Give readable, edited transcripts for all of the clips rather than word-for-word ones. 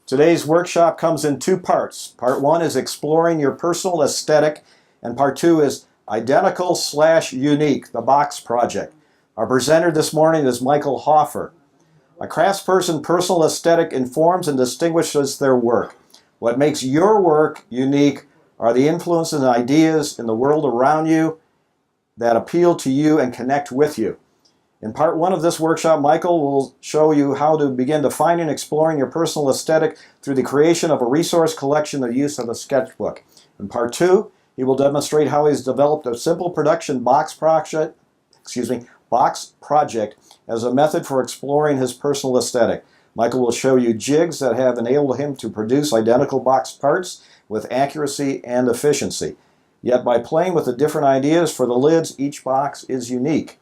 Today's workshop comes in two parts. Part one is exploring your personal aesthetic, and part two is identical/unique, the box project. Our presenter this morning is Michael Hoffer. A craftsperson's personal aesthetic informs and distinguishes their work. What makes your work unique are the influences and ideas in the world around you that appeal to you and connect with you. In part one of this workshop, Michael will show you how to begin defining and exploring your personal aesthetic through the creation of a resource collection or use of a sketchbook. In part two, he will demonstrate how he's developed a simple production box project as a method for exploring his personal aesthetic. Michael will show you jigs that have enabled him to produce identical box parts with accuracy and efficiency. Yet by playing with the different ideas for the lids, each box is unique.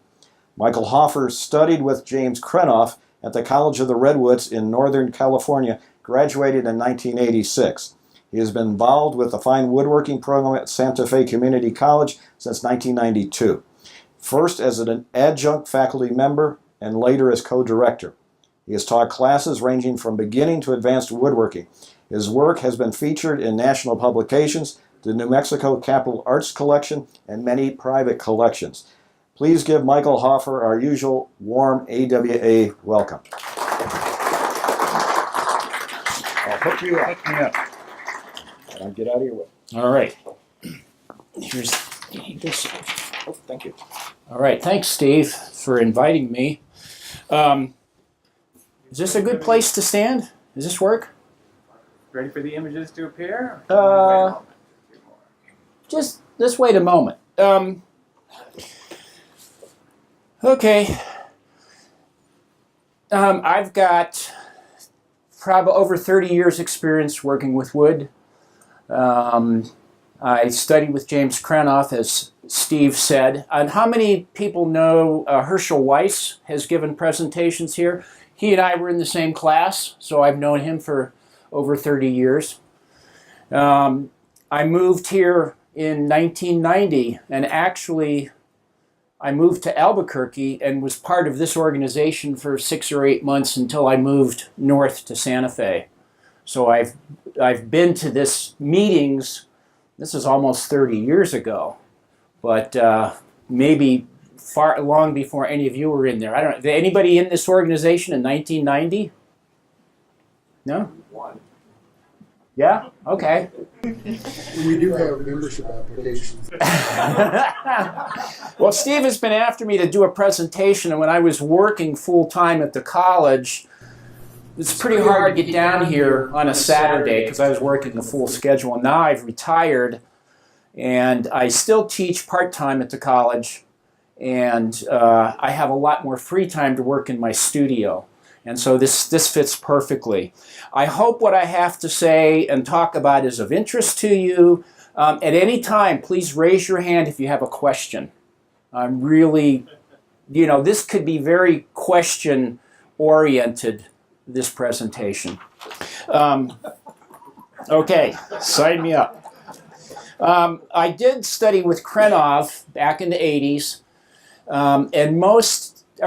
Michael Hoffer studied with James Krenoff at the College of the Redwoods in Northern California, graduated in 1986. He has been involved with the fine woodworking program at Santa Fe Community College since 1992, first as an adjunct faculty member and later as co-director. He has taught classes ranging from beginning to advanced woodworking. His work has been featured in national publications, the New Mexico Capitol Arts Collection, and many private collections. Please give Michael Hoffer our usual warm AWA welcome. I'll hook you up. Hook me up. I'll get out of your way. All right. Here's this. Oh, thank you. All right. Thanks, Steve, for inviting me. Is this a good place to stand? Does this work? Ready for the images to appear? Just wait a moment. Okay. I've got probably over 30 years experience working with wood. I studied with James Krenoff, as Steve said. And how many people know Herschel Weiss has given presentations here? He and I were in the same class, so I've known him for over 30 years. I moved here in 1990, and actually I moved to Albuquerque and was part of this organization for 6 or 8 months until I moved north to Santa Fe. So I've been to this meetings. This is almost 30 years ago, but maybe long before any of you were in there. I don't know. Anybody in this organization in 1990? No? One. Yeah? Okay. We do have membership applications. Well, Steve has been after me to do a presentation, and when I was working full-time at the college, it's pretty hard to get down here on a Saturday because I was working the full schedule. And now I've retired, and I still teach part-time at the college, and I have a lot more free time to work in my studio. And so this fits perfectly. I hope what I have to say and talk about is of interest to you. At any time, please raise your hand if you have a question. I'm really, this could be very question-oriented, this presentation. Okay, sign me up. I did study with Krenoff back in the 80s, and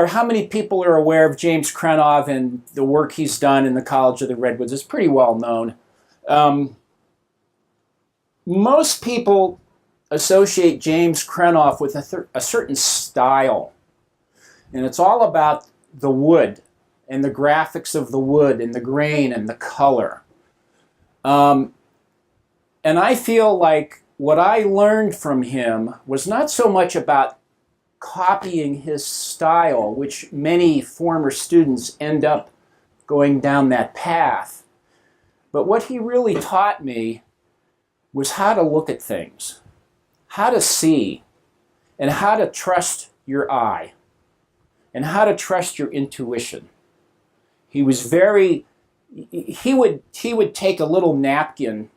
how many people are aware of James Krenoff and the work he's done in the College of the Redwoods? It's pretty well known. Most people associate James Krenoff with a certain style, and it's all about the wood and the graphics of the wood and the grain and the color. And I feel like what I learned from him was not so much about copying his style, which many former students end up going down that path. But what he really taught me was how to look at things, how to see, and how to trust your eye, and how to trust your intuition. He was he would take a little napkin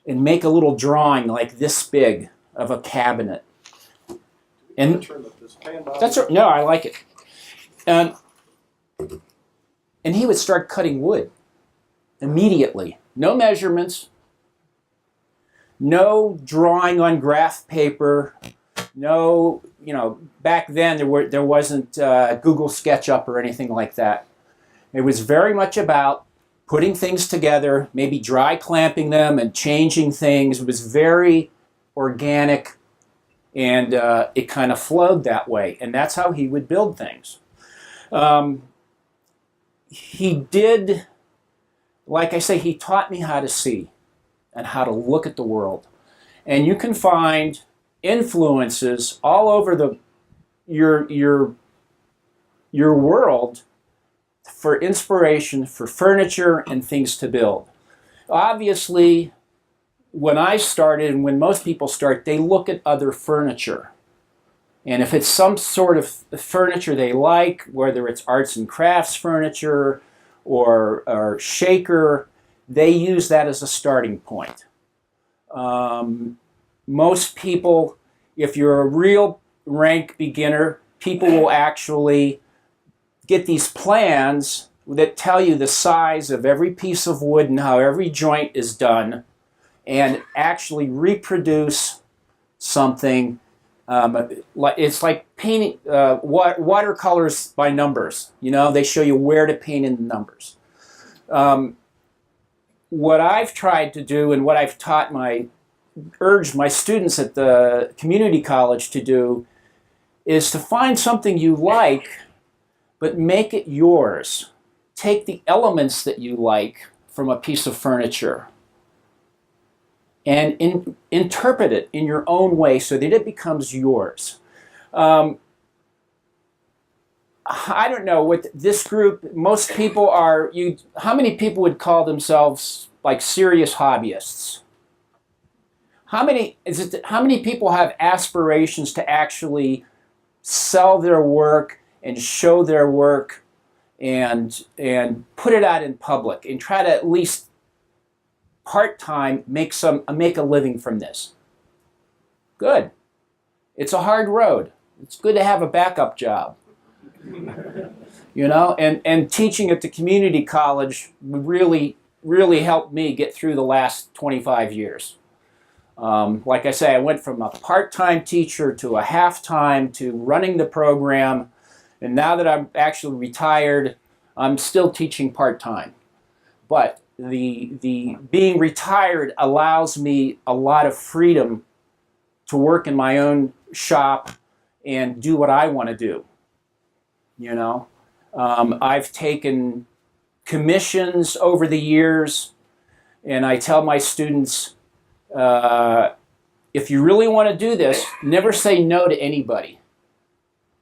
and make a little drawing like this big of a cabinet. And that's no, I like it. And he would start cutting wood immediately. No measurements, no drawing on graph paper, no, back then there wasn't Google SketchUp or anything like that. It was very much about putting things together, maybe dry clamping them and changing things. It was very organic, and it kind of flowed that way. And that's how he would build things. He did, like I say, he taught me how to see and how to look at the world. And you can find influences all over your world for inspiration, for furniture and things to build. Obviously, when I started and when most people start, they look at other furniture. And if it's some sort of furniture they like, whether it's arts and crafts furniture or shaker, they use that as a starting point. Most people, if you're a real rank beginner, people will actually get these plans that tell you the size of every piece of wood and how every joint is done, and actually reproduce something. It's like painting watercolors by numbers. You know, they show you where to paint in the numbers. What I've tried to do and what I've urged my students at the community college to do is to find something you like, but make it yours. Take the elements that you like from a piece of furniture and interpret it in your own way so that it becomes yours. I don't know, with this group, most people are, how many people would call themselves like serious hobbyists? How many people have aspirations to actually sell their work and show their work and put it out in public and try to at least part-time make a living from this? Good. It's a hard road. It's good to have a backup job. You know, and teaching at the community college really helped me get through the last 25 years. Like I say, I went from a part-time teacher to a half-time to running the program, and now that I'm actually retired, I'm still teaching part-time. But the being retired allows me a lot of freedom to work in my own shop and do what I want to do. You know, I've taken commissions over the years, and I tell my students, if you really want to do this, never say no to anybody.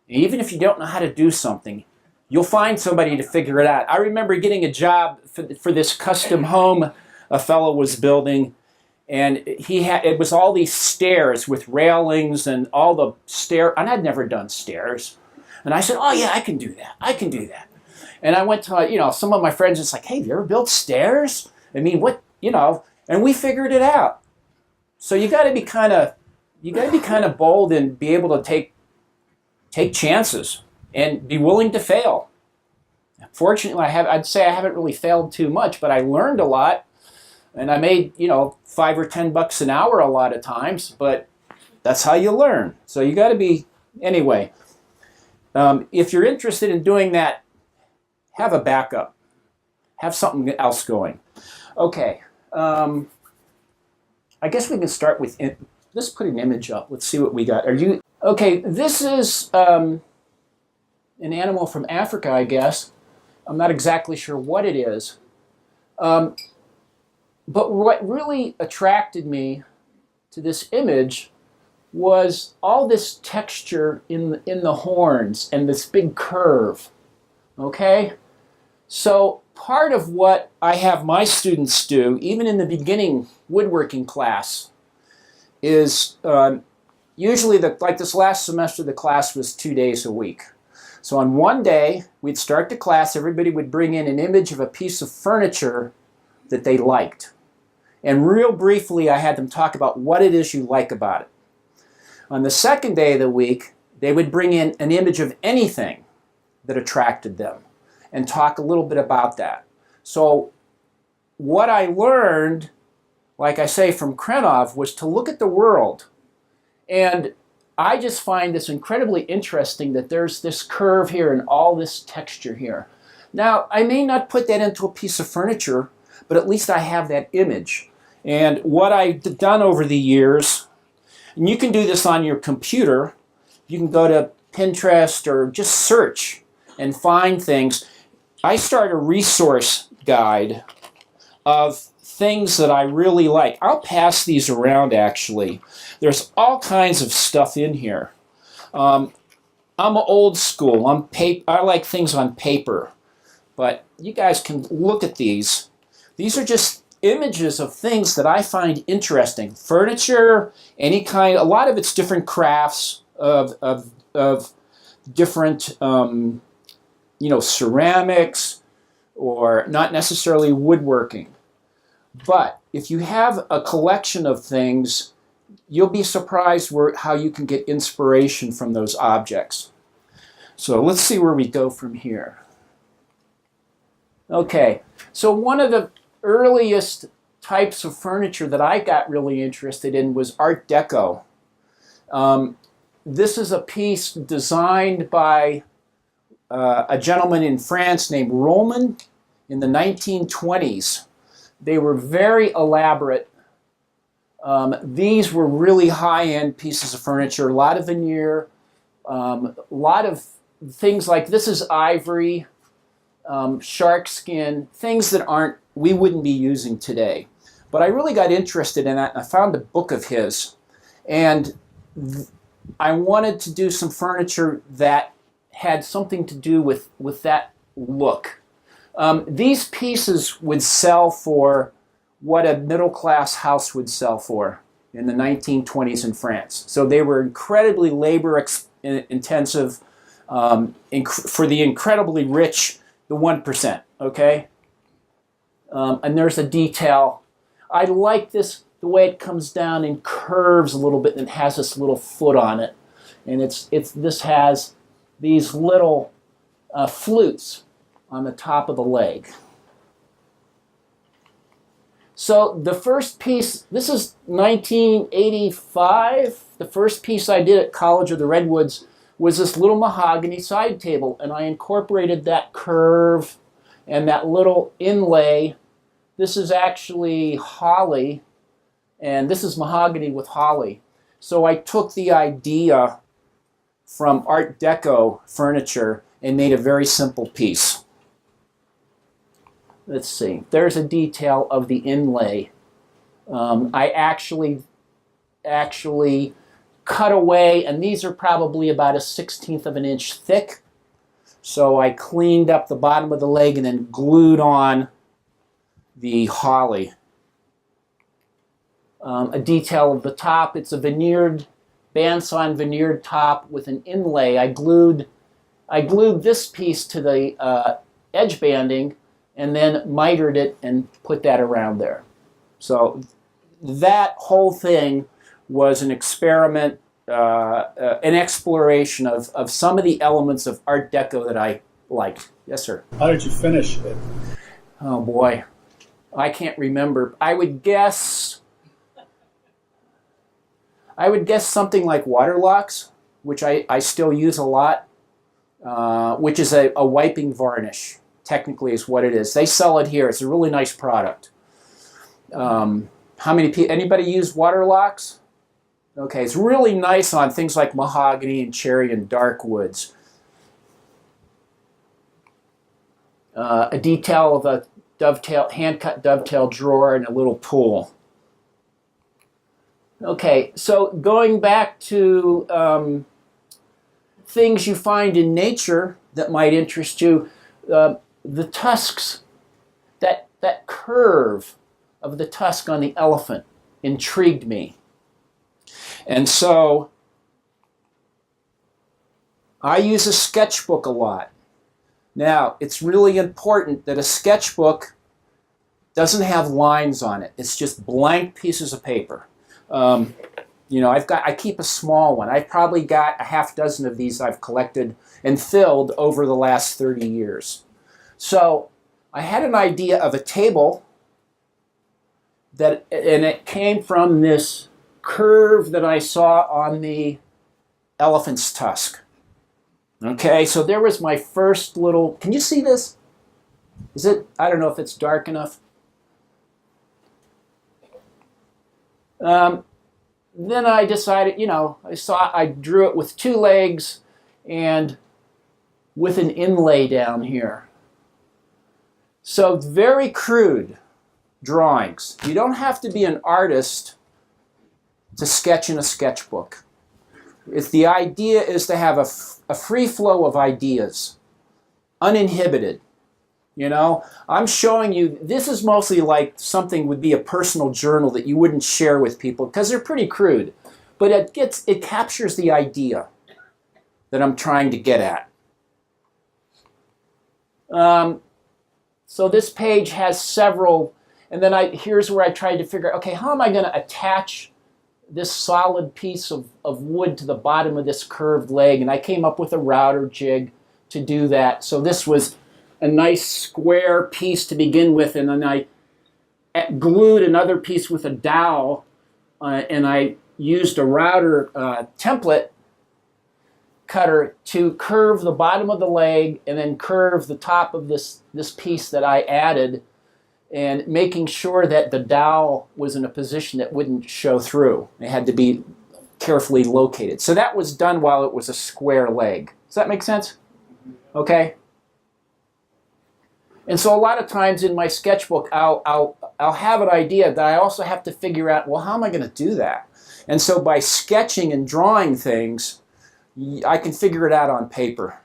Even if you don't know how to do something, you'll find somebody to figure it out. I remember getting a job for this custom home a fellow was building, and it was all these stairs with railings and all the and I'd never done stairs. And I said, oh yeah, I can do that. I can do that. And I went to, some of my friends, it's like, hey, have you ever built stairs? I mean, what, and we figured it out. So you got to be kind of bold and be able to take chances and be willing to fail. Fortunately, I'd say I haven't really failed too much, but I learned a lot, and I made, $5 or $10 an hour a lot of times, but that's how you learn. So you got to be, anyway. If you're interested in doing that, have a backup. Have something else going. Okay. I guess we can start with, let's put an image up. Let's see what we got. Okay, this is an animal from Africa, I guess. I'm not exactly sure what it is. But what really attracted me to this image was all this texture in the horns and this big curve. Okay? So part of what I have my students do, even in the beginning woodworking class, is usually, like this last semester, the class was 2 days a week. So on one day, we'd start the class, everybody would bring in an image of a piece of furniture that they liked. And real briefly, I had them talk about what it is you like about it. On the second day of the week, they would bring in an image of anything that attracted them and talk a little bit about that. So what I learned, like I say, from Krenov was to look at the world. And I just find this incredibly interesting that there's this curve here and all this texture here. Now, I may not put that into a piece of furniture, but at least I have that image. And what I've done over the years, and you can do this on your computer, you can go to Pinterest or just search and find things. I start a resource guide of things that I really like. I'll pass these around actually. There's all kinds of stuff in here. I'm old school. I like things on paper. But you guys can look at these. These are just images of things that I find interesting. Furniture, any kind, a lot of it's different crafts of different, ceramics or not necessarily woodworking. But if you have a collection of things, you'll be surprised how you can get inspiration from those objects. So let's see where we go from here. Okay, so one of the earliest types of furniture that I got really interested in was Art Deco. This is a piece designed by a gentleman in France named Roman in the 1920s. They were very elaborate. These were really high-end pieces of furniture, a lot of veneer, a lot of things like this is ivory, shark skin, things that we wouldn't be using today. But I really got interested in that, and I found a book of his. And I wanted to do some furniture that had something to do with that look. These pieces would sell for what a middle-class house would sell for in the 1920s in France. So they were incredibly labor-intensive for the incredibly rich, the 1%, okay? And there's a detail. I like this, the way it comes down and curves a little bit and has this little foot on it. And this has these little flutes on the top of the leg. So the first piece, this is 1985. The first piece I did at College of the Redwoods was this little mahogany side table, and I incorporated that curve and that little inlay. This is actually holly, and this is mahogany with holly. So I took the idea from Art Deco furniture and made a very simple piece. Let's see, there's a detail of the inlay. I actually cut away, and these are probably about 1/16 of an inch thick. So I cleaned up the bottom of the leg and then glued on the holly. A detail of the top, it's a veneered, bandsawn veneered top with an inlay. I glued this piece to the edge banding and then mitered it and put that around there. So that whole thing was an experiment, an exploration of some of the elements of Art Deco that I liked. Yes, sir? How did you finish it? Oh, boy. I can't remember. I would guess something like Waterlocks, which I still use a lot, which is a wiping varnish, technically is what it is. They sell it here. It's a really nice product. Anybody use Waterlocks? Okay, it's really nice on things like mahogany and cherry and dark woods. A detail of a hand-cut dovetail drawer and a little pool. Okay, so going back to things you find in nature that might interest you, the tusks, that curve of the tusk on the elephant intrigued me. And so I use a sketchbook a lot. Now, it's really important that a sketchbook doesn't have lines on it. It's just blank pieces of paper. I keep a small one. I've probably got a half dozen of these I've collected and filled over the last 30 years. So I had an idea of a table and it came from this curve that I saw on the elephant's tusk. Okay, so there was my first little, can you see this? Is it? I don't know if it's dark enough. Then I decided, you know, I drew it with 2 legs and with an inlay down here. So very crude drawings. You don't have to be an artist to sketch in a sketchbook. If the idea is to have a free flow of ideas, uninhibited. You know, I'm showing you, this is mostly like something would be a personal journal that you wouldn't share with people because they're pretty crude. But it captures the idea that I'm trying to get at. So this page has several, and then here's where I tried to figure out, okay, how am I going to attach this solid piece of wood to the bottom of this curved leg? And I came up with a router jig to do that. So this was a nice square piece to begin with, and then I glued another piece with a dowel, and I used a router template cutter to curve the bottom of the leg and then curve the top of this piece that I added, and making sure that the dowel was in a position that wouldn't show through. It had to be carefully located. So that was done while it was a square leg. Does that make sense? Okay. And so a lot of times in my sketchbook, I'll have an idea that I also have to figure out, well, how am I going to do that? And so by sketching and drawing things, I can figure it out on paper.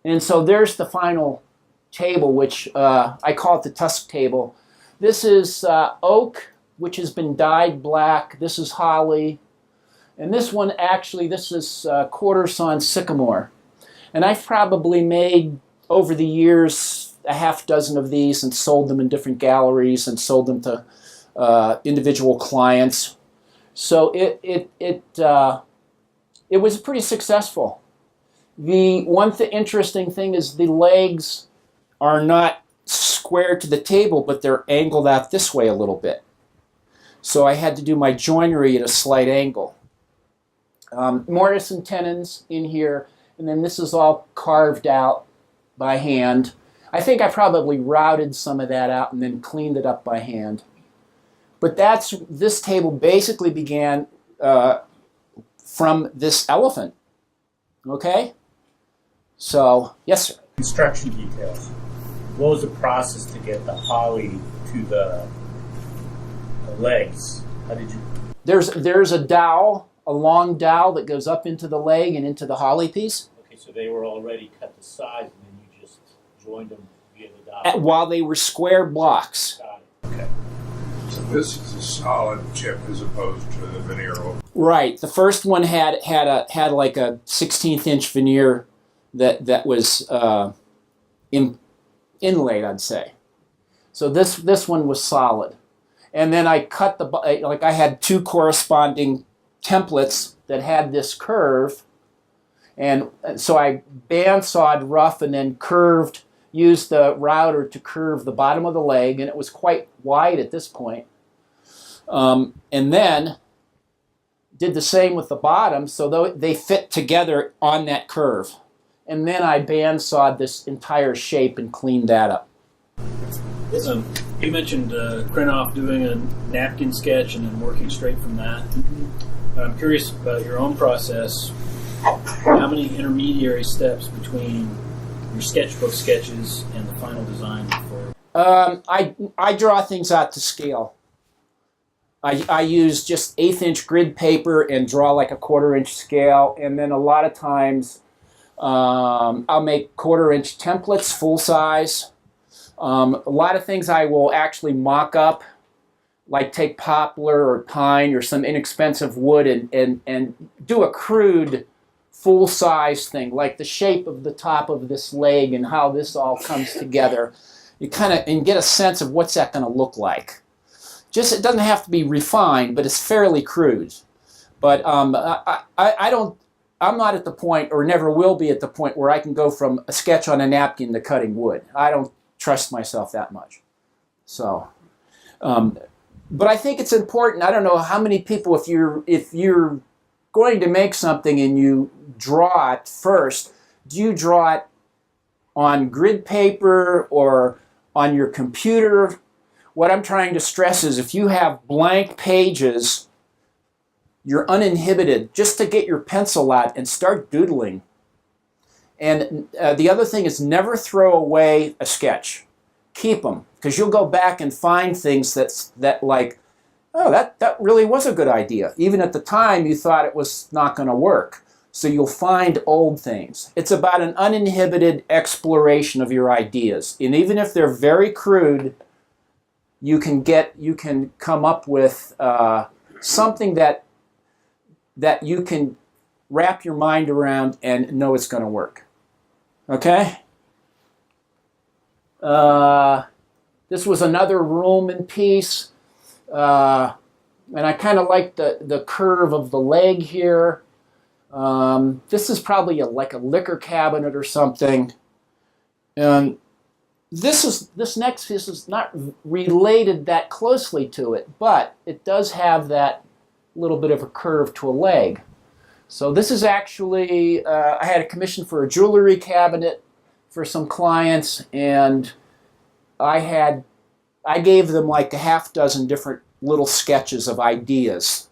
And so there's the final table, which I call it the tusk table. This is oak, which has been dyed black. This is holly. And this one, actually, this is quarter sawn sycamore. And I've probably made, over the years, a half dozen of these and sold them in different galleries and sold them to individual clients. So it was pretty successful. The one interesting thing is the legs are not square to the table, but they're angled out this way a little bit. So I had to do my joinery at a slight angle. Mortise and tenons in here, and then this is all carved out by hand. I think I probably routed some of that out and then cleaned it up by hand. But this table basically began from this elephant. Okay? So, yes, sir. Construction details. What was the process to get the holly to the legs? How did you? There's a dowel, a long dowel that goes up into the leg and into the holly piece. Okay, so they were already cut to size, and then you just joined them via the dowel. While they were square blocks. Got it. Okay. So this is a solid chip as opposed to the veneer. Right. The first one had like a 16th inch veneer that was inlaid, I'd say. So this one was solid. And then I cut I had 2 corresponding templates that had this curve. And so I bandsawed rough and then used the router to curve the bottom of the leg, and it was quite wide at this point. And then did the same with the bottom, so they fit together on that curve. And then I bandsawed this entire shape and cleaned that up. You mentioned Krenoff doing a napkin sketch and then working straight from that. Mm-hmm. I'm curious about your own process. How many intermediary steps between your sketchbook sketches and the final design? I draw things out to scale. I use just 1/8 inch grid paper and draw like a 1/4 inch scale, and then a lot of times I'll make 1/4 inch templates, full size. A lot of things I will actually mock up, like take poplar or pine or some inexpensive wood and do a crude full size thing, like the shape of the top of this leg and how this all comes together. You and get a sense of what's that going to look like. It doesn't have to be refined, but it's fairly crude. But I'm not at the point, or never will be at the point, where I can go from a sketch on a napkin to cutting wood. I don't trust myself that much. So, but I think it's important. I don't know how many people, if you're going to make something and you draw it first, do you draw it on grid paper or on your computer, what I'm trying to stress is if you have blank pages, you're uninhibited just to get your pencil out and start doodling. And the other thing is never throw away a sketch. Keep them, because you'll go back and find things that like, oh, that really was a good idea. Even at the time you thought it was not going to work. So you'll find old things. It's about an uninhibited exploration of your ideas. And even if they're very crude, you can come up with something that you can wrap your mind around and know it's going to work. Okay? This was another Roman piece. And I kind of like the curve of the leg here. This is probably like a liquor cabinet or something. And this next piece is not related that closely to it, but it does have that little bit of a curve to a leg. So this is actually, I had a commission for a jewelry cabinet for some clients, and I gave them like a half dozen different little sketches of ideas.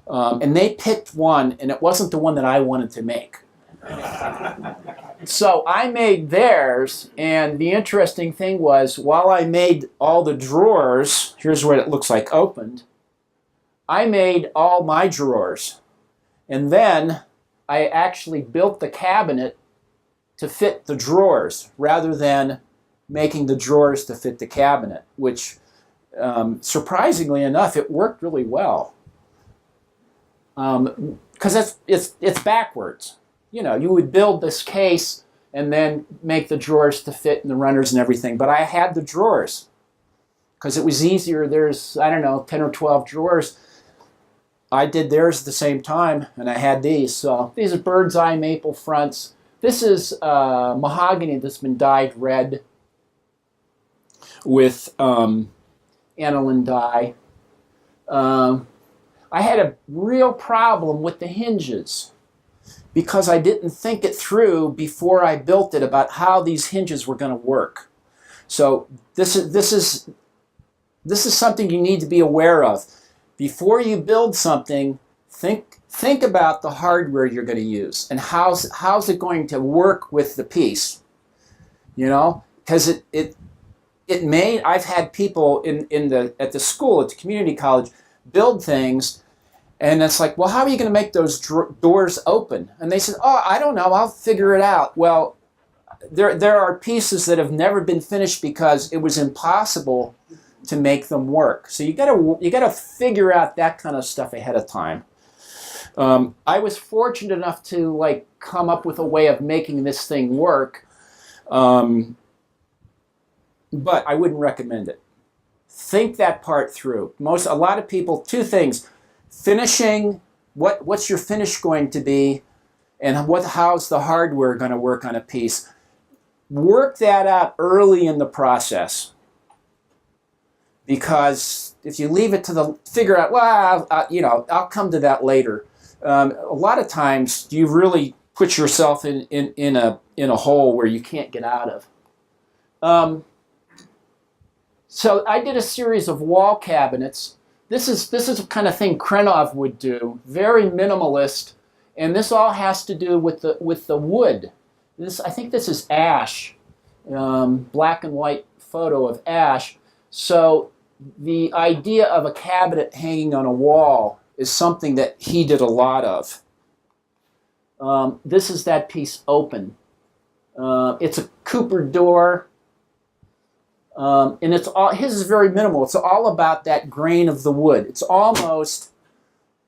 And they picked one, and it wasn't the one that I wanted to make. So I made theirs, and the interesting thing was, while I made all the drawers, here's what it looks like opened, I made all my drawers. And then I actually built the cabinet to fit the drawers, rather than making the drawers to fit the cabinet, which, surprisingly enough, it worked really well. Because it's backwards. You know, you would build this case and then make the drawers to fit and the runners and everything. But I had the drawers because it was easier. There's, I don't know, 10 or 12 drawers. I did theirs at the same time, and I had these. So these are bird's eye maple fronts. This is mahogany that's been dyed red with aniline dye. I had a real problem with the hinges because I didn't think it through before I built it about how these hinges were going to work. So this is something you need to be aware of. Before you build something, think about the hardware you're going to use and how's it going to work with the piece. You know, because it may, I've had people at the school, at the community college, build things, and it's like, well, how are you going to make those doors open? And they said, oh, I don't know, I'll figure it out. Well, there are pieces that have never been finished because it was impossible to make them work. So you gotta figure out that kind of stuff ahead of time. I was fortunate enough to like come up with a way of making this thing work, but I wouldn't recommend it. Think that part through. A lot of people, two things: finishing, what's your finish going to be, and how's the hardware going to work on a piece. Work that out early in the process, because if you leave it to figure out, well, I'll come to that later. A lot of times you really put yourself in a hole where you can't get out of. So I did a series of wall cabinets. This is the kind of thing Krenov would do, very minimalist, and this all has to do with the wood. I think this is ash, black and white photo of ash. So the idea of a cabinet hanging on a wall is something that he did a lot of. This is that piece open. It's a Cooper door. And his is very minimal. It's all about that grain of the wood. It's almost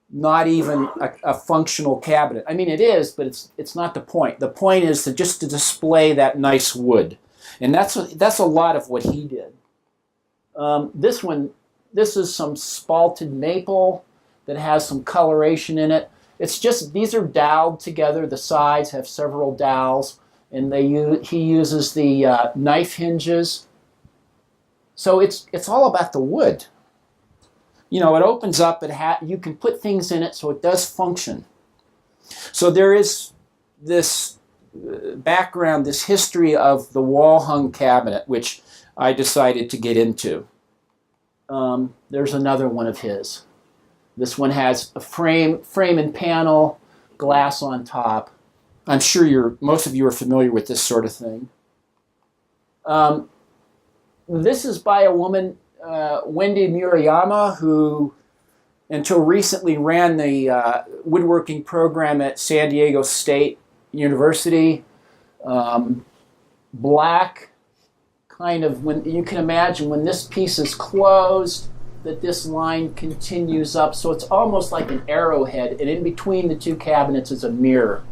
not even a functional cabinet. I mean, it is, but it's not the point. The point is to display that nice wood, and that's a lot of what he did. This is some spalted maple that has some coloration in it. It's just, these are doweled together. The sides have several dowels, and he uses the knife hinges. So it's all about the wood. You know, it opens up, you can put things in it so it does function. So there is this background, this history of the wall-hung cabinet, which I decided to get into. There's another one of his. This one has a frame and panel, glass on top. I'm sure most of you are familiar with this sort of thing. This is by a woman, Wendy Murayama, who until recently ran the woodworking program at San Diego State University. Black, kind of, when you can imagine when this piece is closed, that this line continues up. So it's almost like an arrowhead, and in between the two cabinets is a mirror.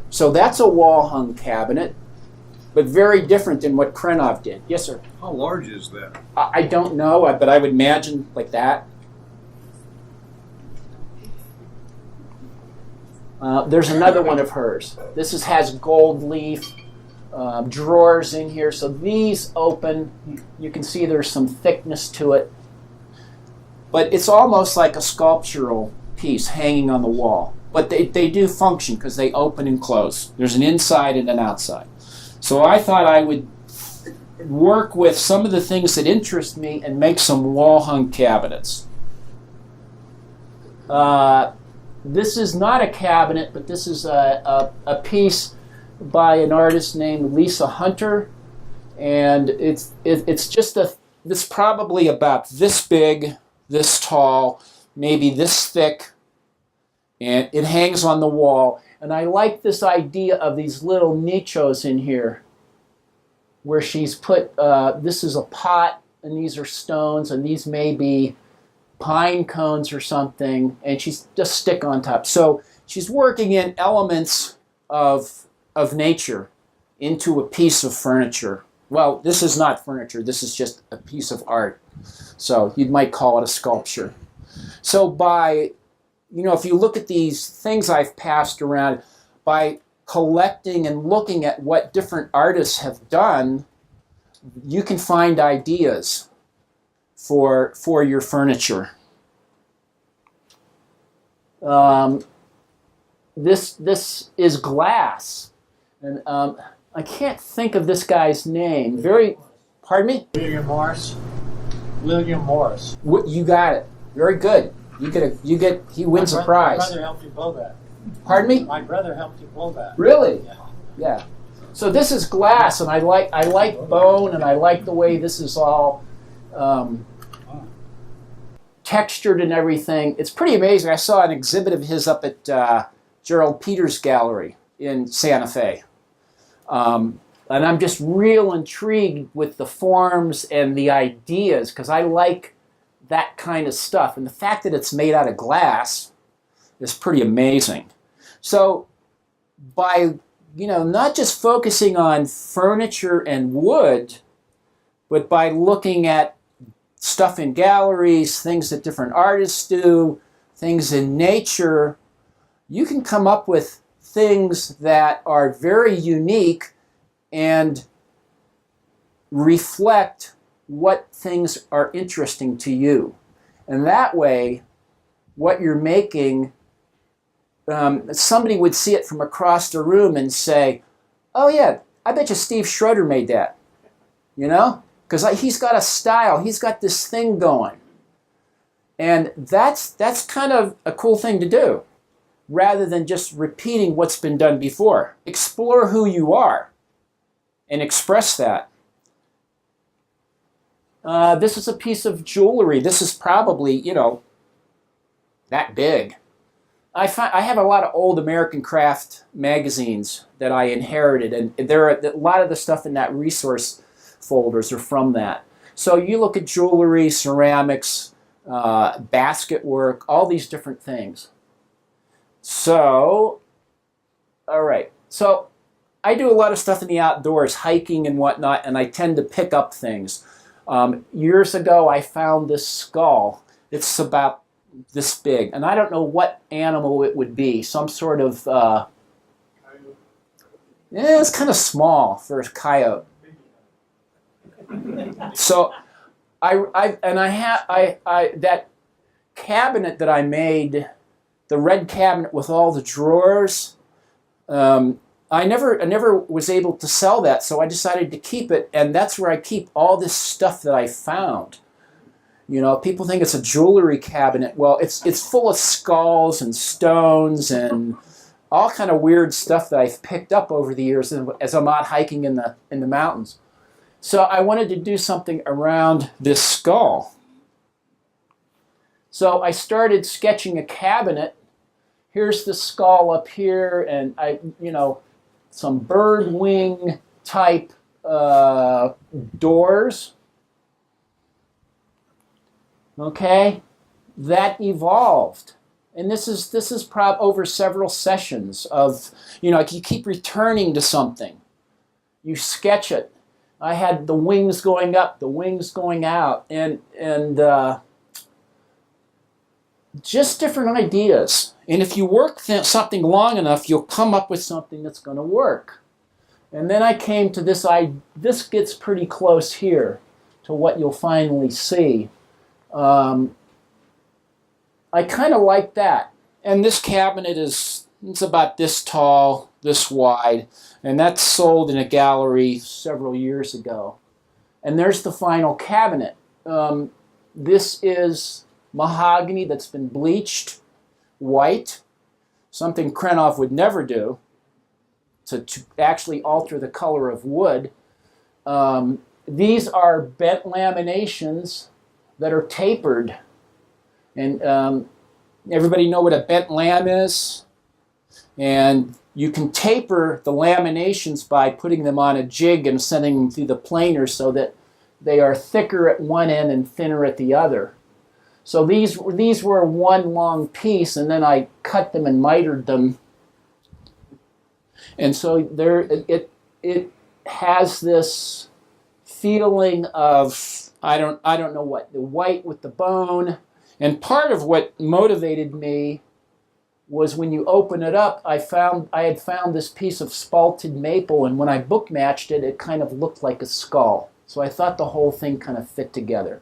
So that's a wall-hung cabinet, but very different than what Krenov did. Yes, sir? How large is that? I don't know, but I would imagine like that. There's another one of hers. This has gold leaf drawers in here, so these open. You can see there's some thickness to it. But it's almost like a sculptural piece hanging on the wall. But they do function because they open and close. There's an inside and an outside. So I thought I would work with some of the things that interest me and make some wall-hung cabinets. This is not a cabinet, but this is a piece by an artist named Lisa Hunter, and it's just it's probably about this big, this tall, maybe this thick, and it hangs on the wall. And I like this idea of these little nichos in here, where she's put this is a pot, and these are stones, and these may be pine cones or something, and she's just stick on top. So she's working in elements of nature into a piece of furniture. Well, this is not furniture, this is just a piece of art. So you might call it a sculpture. So by, if you look at these things I've passed around, by collecting and looking at what different artists have done, you can find ideas for your furniture. This is glass, and I can't think of this guy's name. Pardon me? William Morris. William Morris. You got it. Very good. He wins a prize. My brother helped you blow that. Pardon me? My brother helped you blow that. Really? Yeah. Yeah. So this is glass, and I like bone, and I like the way this is all textured and everything. It's pretty amazing. I saw an exhibit of his up at Gerald Peters' gallery in Santa Fe. And I'm just real intrigued with the forms and the ideas, because I like that kind of stuff. And the fact that it's made out of glass is pretty amazing. So by, not just focusing on furniture and wood, but by looking at stuff in galleries, things that different artists do, things in nature, you can come up with things that are very unique and reflect what things are interesting to you. And that way, what you're making, somebody would see it from across the room and say, oh yeah, I bet you Steve Schroeder made that. Because he's got a style, he's got this thing going. And that's kind of a cool thing to do, rather than just repeating what's been done before. Explore who you are and express that. This is a piece of jewelry. This is probably, that big. I have a lot of old American craft magazines that I inherited, and there are a lot of the stuff in that resource folders are from that. So you look at jewelry, ceramics, basket work, all these different things. So, all right. So I do a lot of stuff in the outdoors, hiking and whatnot, and I tend to pick up things. Years ago, I found this skull. It's about this big, and I don't know what animal it would be. Some sort of, it's kind of small for a coyote. So, that cabinet that I made, the red cabinet with all the drawers, I I never was able to sell that, so I decided to keep it, and that's where I keep all this stuff that I found. You know, people think it's a jewelry cabinet. Well, it's full of skulls and stones and all kind of weird stuff that I've picked up over the years as I'm out hiking in the mountains. So I wanted to do something around this skull. So I started sketching a cabinet. Here's the skull up here, and some bird wing type doors. Okay, that evolved, and this is over several sessions of, you keep returning to something. You sketch it. I had the wings going up, the wings going out, and just different ideas. And if you work something long enough, you'll come up with something that's going to work. And then I came to this. This gets pretty close here to what you'll finally see. I kind of like that. And this cabinet it's about this tall, this wide, and that's sold in a gallery several years ago. And there's the final cabinet. This is mahogany that's been bleached white, something Krenov would never do, to actually alter the color of wood. These are bent laminations that are tapered. And everybody know what a bent lam is? And you can taper the laminations by putting them on a jig and sending them through the planer so that they are thicker at one end and thinner at the other. So these were one long piece, and then I cut them and mitered them. And so it has this feeling of, I don't know what, the white with the bone. And part of what motivated me was when you open it up, I had found this piece of spalted maple, and when I book matched it, it kind of looked like a skull. So I thought the whole thing kind of fit together.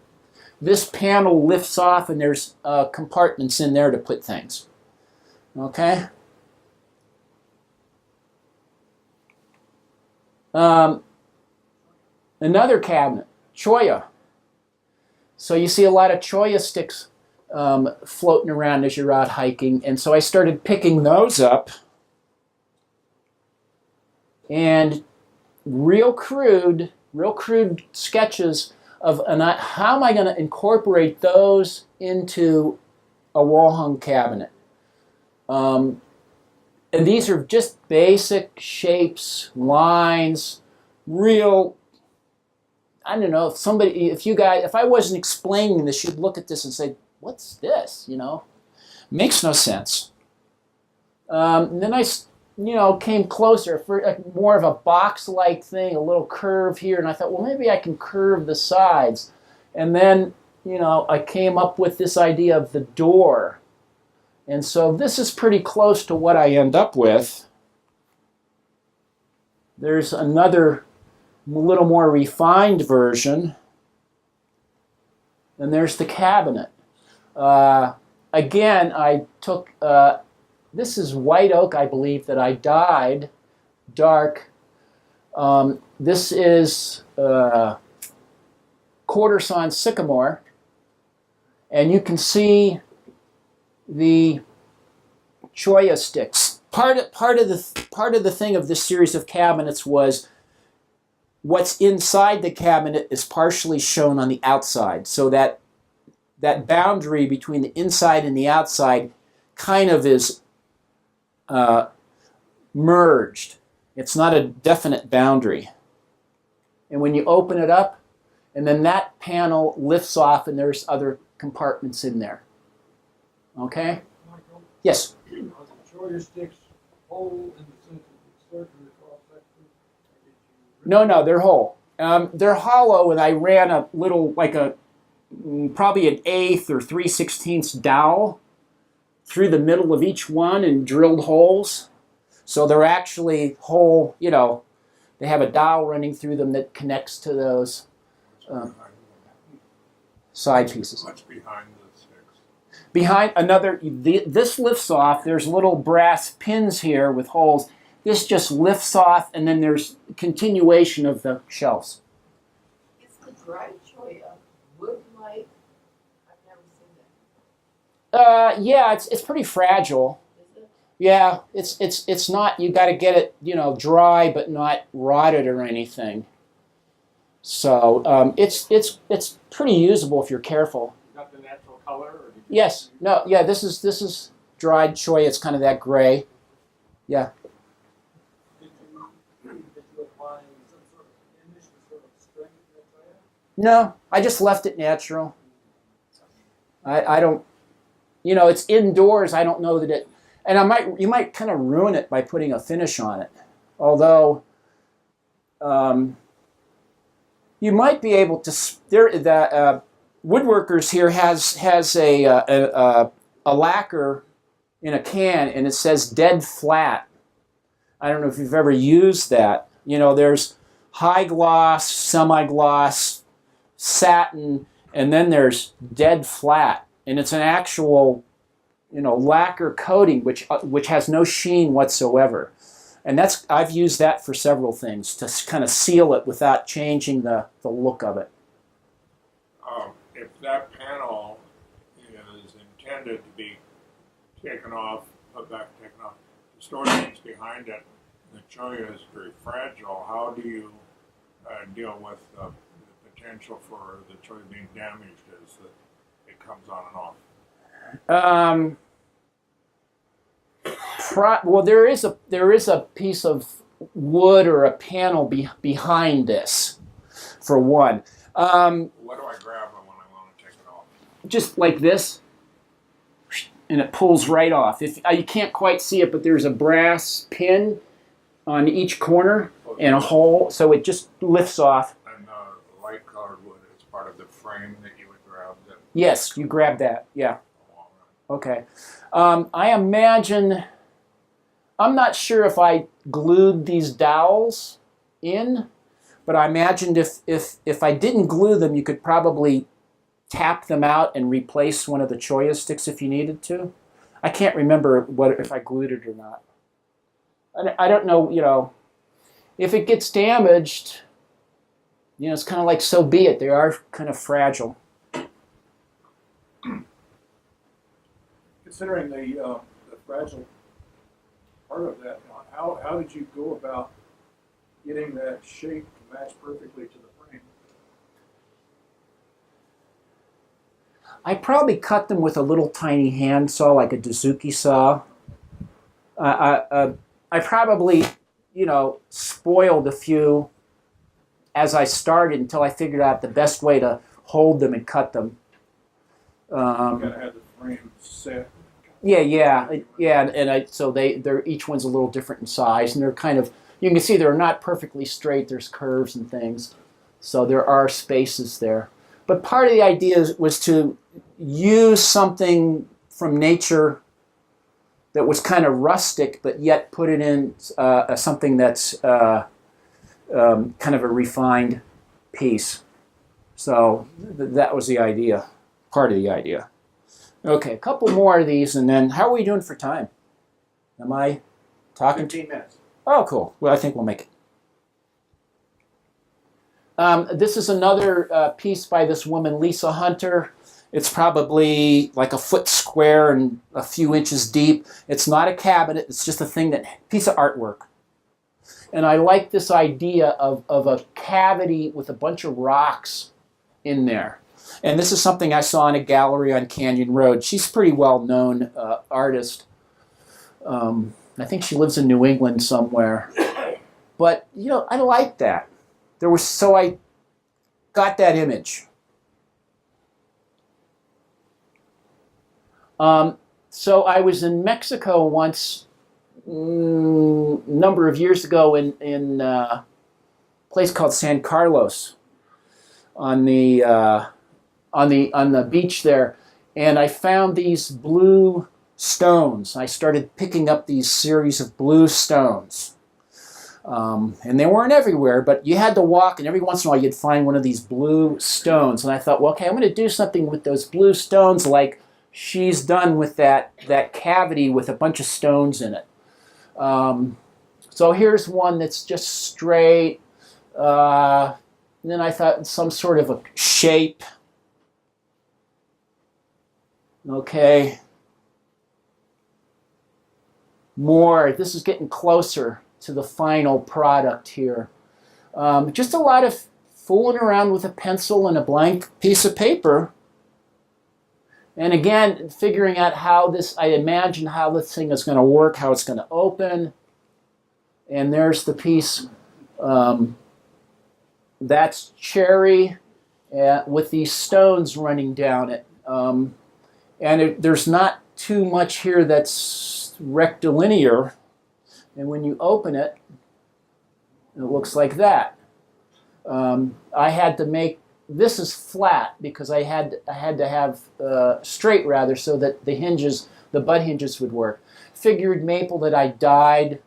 This panel lifts off, and there's compartments in there to put things. Okay? Another cabinet, cholla. So you see a lot of cholla sticks floating around as you're out hiking, and so I started picking those up, and real crude sketches of how am I going to incorporate those into a wall-hung cabinet. And these are just basic shapes, lines, real, I don't know, if I wasn't explaining this, you'd look at this and say, what's this, Makes no sense. And then I came closer for more of a box-like thing, a little curve here, and I thought, well, maybe I can curve the sides. And then, I came up with this idea of the door. And so this is pretty close to what I end up with. There's another little more refined version. And there's the cabinet. Again, I took... this is white oak, I believe, that I dyed dark. This is quarter-sawn sycamore, and you can see the cholla sticks. Part of the thing of this series of cabinets was what's inside the cabinet is partially shown on the outside, so that boundary between the inside and the outside kind of is merged. It's not a definite boundary. And when you open it up, and then that panel lifts off, and there's other compartments in there. Okay? Michael, Yes? are the cholla sticks whole in the sense of the circular cross-section? No, they're whole. They're hollow, and I ran a little, probably an 1/8 or 3/16 dowel through the middle of each one and drilled holes. So they're actually whole, they have a dowel running through them that connects to those side pieces. What's behind the sticks? Behind this lifts off, there's little brass pins here with holes. this just lifts off, and then there's continuation of the shelves. It's the dried cholla wood-like. I've never seen that. Yeah, it's pretty fragile. Is it? Yeah, it's not. You got to get it, you know, dry but not rotted or anything. So it's pretty usable if you're careful. Got the natural color? Or did you Yes. No. Yeah. This is dried cholla. It's kind of that gray. Yeah. Did you apply some sort of finish or sort of strength to that cholla? No, I just left it natural. I don't. You know, it's indoors. I don't know that it. And you might kind of ruin it by putting a finish on it. Although. You might be able to. The woodworkers here has a lacquer in a can, and it says dead flat. I don't know if you've ever used that. You know, there's high gloss, semi-gloss, satin, and then there's dead flat, and it's an actual, you know, lacquer coating which has no sheen whatsoever. And I've used that for several things to kind of seal it without changing the look of it. If that panel is intended to be taken off, put back, taken off, the storage things behind it, the cholla is very fragile. How do you deal with the potential for the cholla being damaged as it comes on and off? Well, there is a piece of wood or a panel behind this, for one. What do I grab when I want to take it off? Just like this, and it pulls right off. If you can't quite see it, but there's a brass pin on each corner and a hole, so it just lifts off. And the light colored wood is part of the frame that you would grab. Yes, you grab that. Yeah. Okay. I imagine. I'm not sure if I glued these dowels in, but I imagined if I didn't glue them, you could probably tap them out and replace one of the cholla sticks if you needed to. I can't remember if I glued it or not. I don't know, you know, if it gets damaged, you know, it's kind of like, so be it. They are kind of fragile. Considering the fragile part of that, how did you go about getting that shape to match perfectly to the frame? I probably cut them with a little tiny hand saw, like a Dozuki saw. I probably, you know, spoiled a few as I started until I figured out the best way to hold them and cut them. You gotta have the frame set. So they're each one's a little different in size, and they're kind of, you can see they're not perfectly straight. There's curves and things, so there are spaces there. But part of the idea was to use something from nature that was kind of rustic, but yet put it in something that's kind of a refined piece. So that was the idea, part of the idea. Okay, a couple more of these, and then how are we doing for time? Am I talking? 15 minutes. Oh, cool. Well, I think we'll make it. This is another piece by this woman, Lisa Hunter. It's probably like a foot square and a few inches deep. It's not a cabinet. It's just piece of artwork. And I like this idea of a cavity with a bunch of rocks in there. And this is something I saw in a gallery on Canyon Road. She's a pretty well-known artist. I think she lives in New England somewhere. But, you know, I like that. So I got that image. So I was in Mexico once, number of years ago, in a place called San Carlos on the beach there, and I found these blue stones. I started picking up these series of blue stones. And they weren't everywhere, but you had to walk, and every once in a while you'd find one of these blue stones. And I thought, well, okay, I'm going to do something with those blue stones like she's done with that cavity with a bunch of stones in it. So here's one that's just straight. And then I thought some sort of a shape. Okay. More. This is getting closer to the final product here. Just a lot of fooling around with a pencil and a blank piece of paper. And again, figuring out how this, I imagine how this thing is going to work, how it's going to open. And there's the piece. That's cherry with these stones running down it. There's not too much here that's rectilinear. And when you open it, it looks like that. I had to make, this is flat because I had to have straight rather so that the hinges, the butt hinges would work. Figured maple that I dyed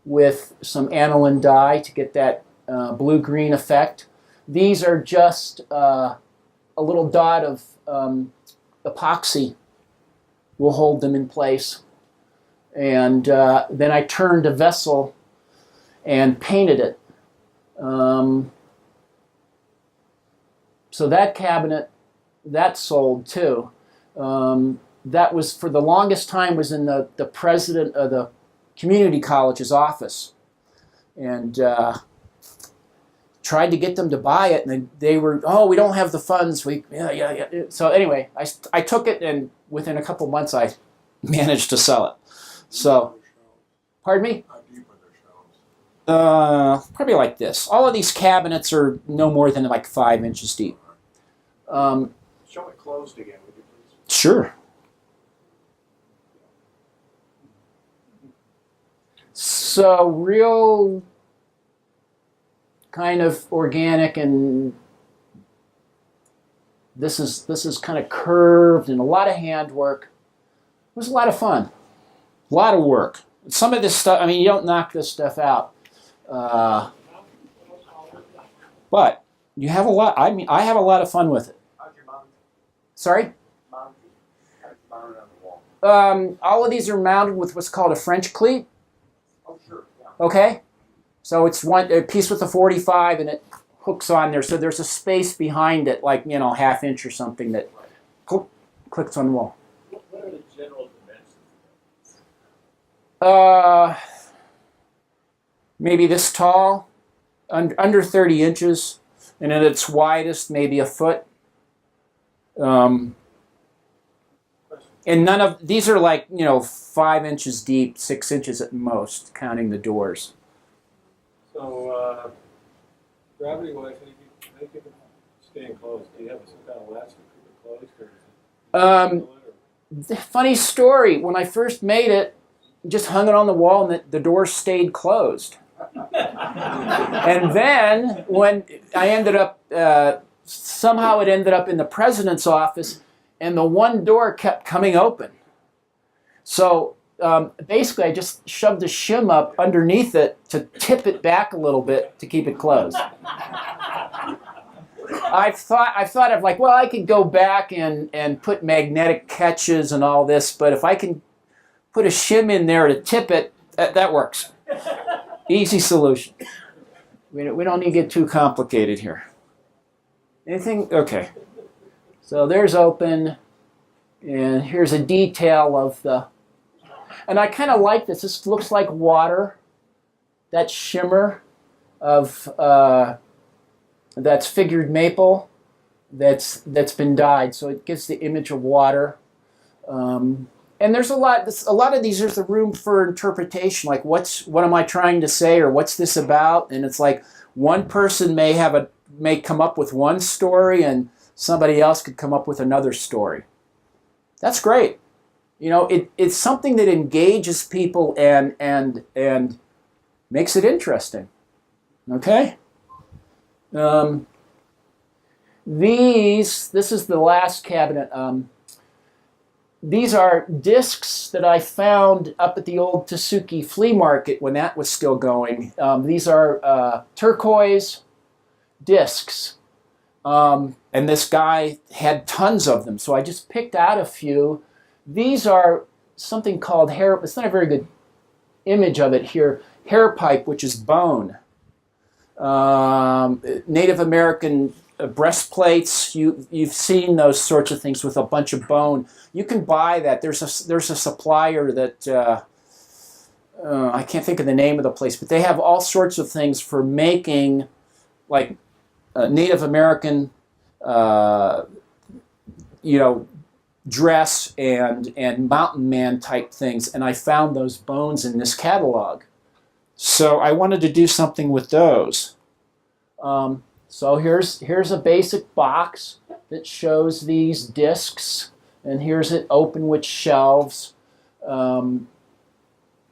with some aniline dye to get that blue-green effect. These are just a little dot of epoxy will hold them in place. And then I turned a vessel and painted it. So that cabinet, that sold too. That was, for the longest time, was in the president of the community college's office. And tried to get them to buy it, and they were, oh, we don't have the funds. Yeah. So anyway, I took it, and within a couple months, I managed to sell it. So, pardon me? How deep are their shelves? Probably like this. All of these cabinets are no more than like 5 inches deep. Show it closed again, would you please? Sure. So real kind of organic, and this is kind of curved and a lot of handwork. It was a lot of fun, a lot of work. Some of this stuff, I mean, you don't knock this stuff out, but you have a lot. I mean, I have a lot of fun with it. How'd you mount it? Sorry? Mount it? How'd you mount it on the wall? All of these are mounted with what's called a French cleat. Oh, sure. Yeah. Okay, so it's a piece with a 45, and it hooks on there. So there's a space behind it, like, you know, ½ inch or something that clicks on the wall. What are the general dimensions? Maybe this tall, under 30 inches, and at its widest, maybe a foot. And none of these are like, you know, 5 inches deep, 6 inches at most, counting the doors. So, gravity-wise, how do you keep it staying closed? Do you have some kind of latch to keep it closed? Or is it Funny story. When I first made it, just hung it on the wall, and the door stayed closed. And then when I ended up, somehow it ended up in the president's office, and the one door kept coming open. So basically, I just shoved a shim up underneath it to tip it back a little bit to keep it closed. I thought of like, well, I could go back and put magnetic catches and all this, but if I can put a shim in there to tip it, that works. Easy solution. We don't need to get too complicated here. Anything? Okay. So there's open, and here's a detail of the, and I kind of like this. This looks like water. That shimmer of that's figured maple that's been dyed, so it gives the image of water. And there's a lot of these. There's a room for interpretation, like what am I trying to say, or what's this about? And it's like one person may come up with one story, and somebody else could come up with another story. That's great. You know, it's something that engages people and makes it interesting. Okay. This is the last cabinet. These are discs that I found up at the old Tasuki flea market when that was still going. These are turquoise discs. And this guy had tons of them, so I just picked out a few. These are something called hair. It's not a very good image of it here. Hair pipe, which is bone. Native American breastplates. You've seen those sorts of things with a bunch of bone. You can buy that. There's a supplier that I can't think of the name of the place, but they have all sorts of things for making like Native American, dress and mountain man type things. And I found those bones in this catalog. So I wanted to do something with those. So here's a basic box that shows these discs, and here's it open with shelves. And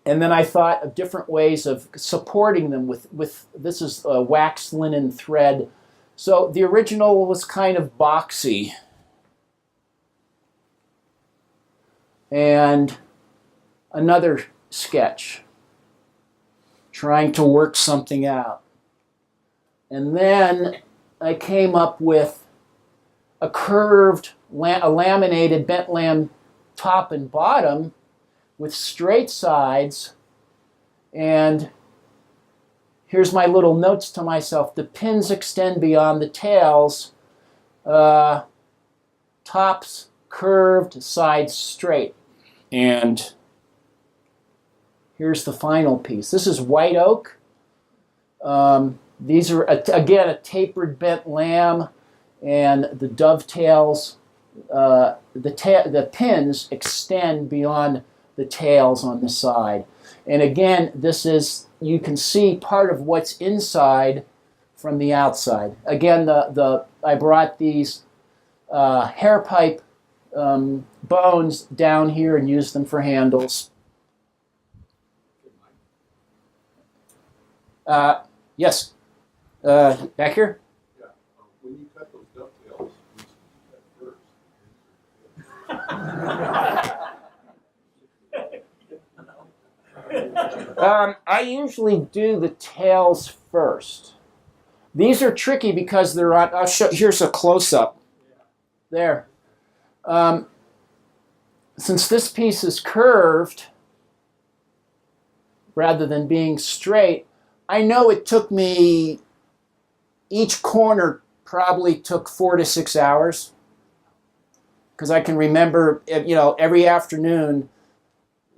then I thought of different ways of supporting them with this is waxed linen thread. So the original was kind of boxy. And another sketch, trying to work something out. And then I came up with a curved, a laminated bent lam top and bottom with straight sides. And here's my little notes to myself. The pins extend beyond the tails. Tops curved, sides straight. And here's the final piece. This is white oak. These are, again, a tapered bent lamb, and the dovetails, the pins extend beyond the tails on the side. And again, this is, you can see part of what's inside from the outside. Again, I brought these hair pipe bones down here and used them for handles. Yes. Back here? Yeah. When you cut those dovetails, you cut first. I usually do the tails first. These are tricky because they're on. I'll show. Here's a close-up. There. Since this piece is curved rather than being straight, I know it took me, each corner probably took 4 to 6 hours, because I can remember, every afternoon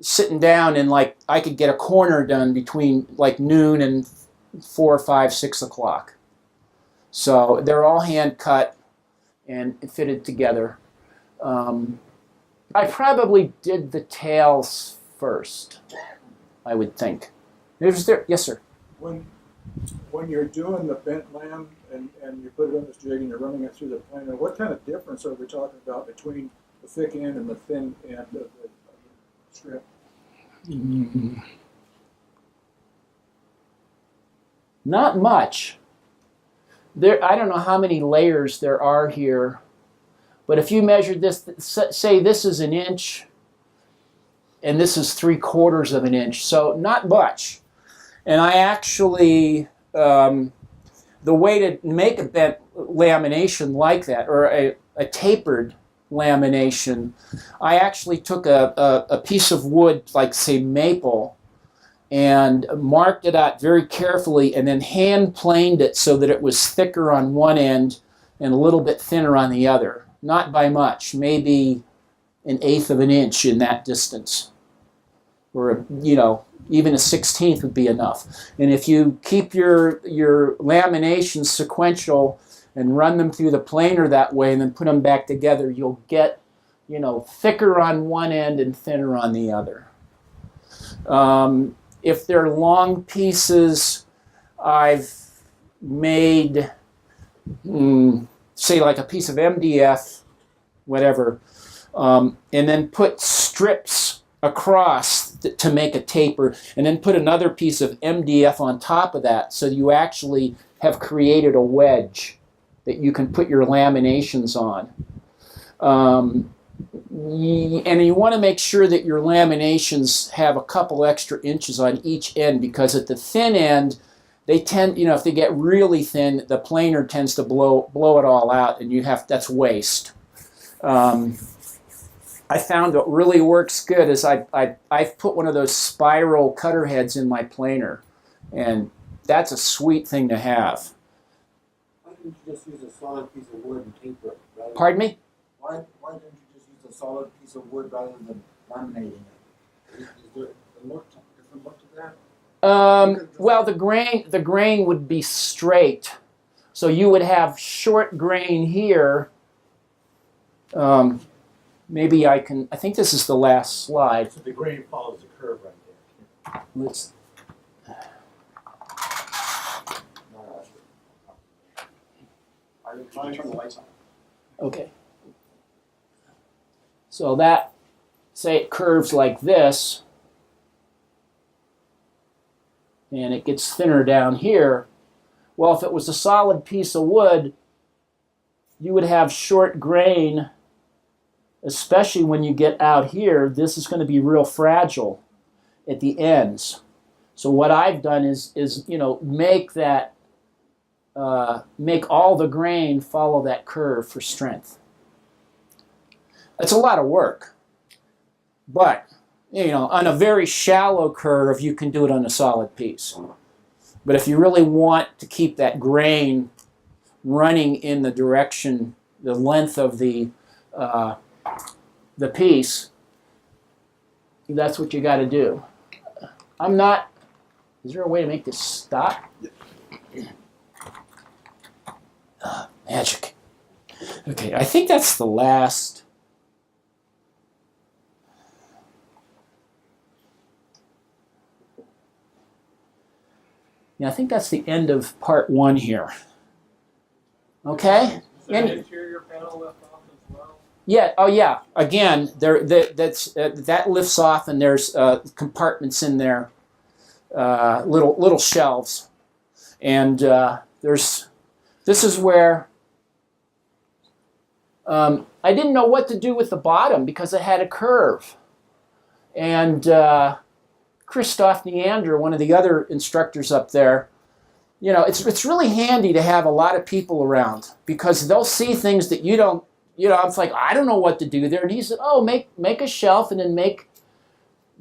sitting down and like I could get a corner done between like noon and 4, 5, 6 o'clock. So they're all hand cut and fitted together. I probably did the tails first, I would think. Yes, sir. When you're doing the bent lamb and you put it on this jig and you're running it through the planer, what kind of difference are we talking about between the thick end and the thin end of the strip? Not much. I don't know how many layers there are here, but if you measured this, say this is an inch, and this is 3/4 of an inch, so not much. And I actually, the way to make a bent lamination like that, or a tapered lamination, I actually took a piece of wood, like say maple, and marked it out very carefully, and then hand planed it so that it was thicker on one end and a little bit thinner on the other. Not by much, maybe 1/8 of an inch in that distance. Or, even a 1/16 would be enough. And if you keep your laminations sequential and run them through the planer that way and then put them back together, you'll get, thicker on one end and thinner on the other. If they're long pieces, I've made, say like a piece of MDF, whatever, and then put strips across to make a taper, and then put another piece of MDF on top of that, so you actually have created a wedge that you can put your laminations on. And you want to make sure that your laminations have a couple extra inches on each end, because at the thin end, they tend, if they get really thin, the planer tends to blow it all out, and that's waste. I found what really works good is I've put one of those spiral cutter heads in my planer, and that's a sweet thing to have. Why didn't you just use a solid piece of wood and taper it? Pardon me? Why didn't you just use a solid piece of wood rather than laminating it? Is there a different look to that? Well, the grain would be straight, so you would have short grain here. Maybe I think this is the last slide. So the grain follows the curve right there. Let's. Turn the lights on. Okay. So that, say it curves like this, and it gets thinner down here. Well, if it was a solid piece of wood, you would have short grain, especially when you get out here. This is going to be real fragile at the ends. So what I've done is make that make all the grain follow that curve for strength. It's a lot of work, but on a very shallow curve you can do it on a solid piece. But if you really want to keep that grain running in the direction, the length of the piece, that's what you got to do. Is there a way to make this stop? Magic. Okay, I think that's the last. Yeah, I think that's the end of part 1 here. Okay? Is there an interior panel left off as well? Yeah, oh yeah. Again, that lifts off and there's compartments in there, little shelves. And this is where I didn't know what to do with the bottom because it had a curve. And Christoph Neander, one of the other instructors up there, it's really handy to have a lot of people around because they'll see things that you don't, it's like, I don't know what to do there. And he said, oh, make a shelf and then make,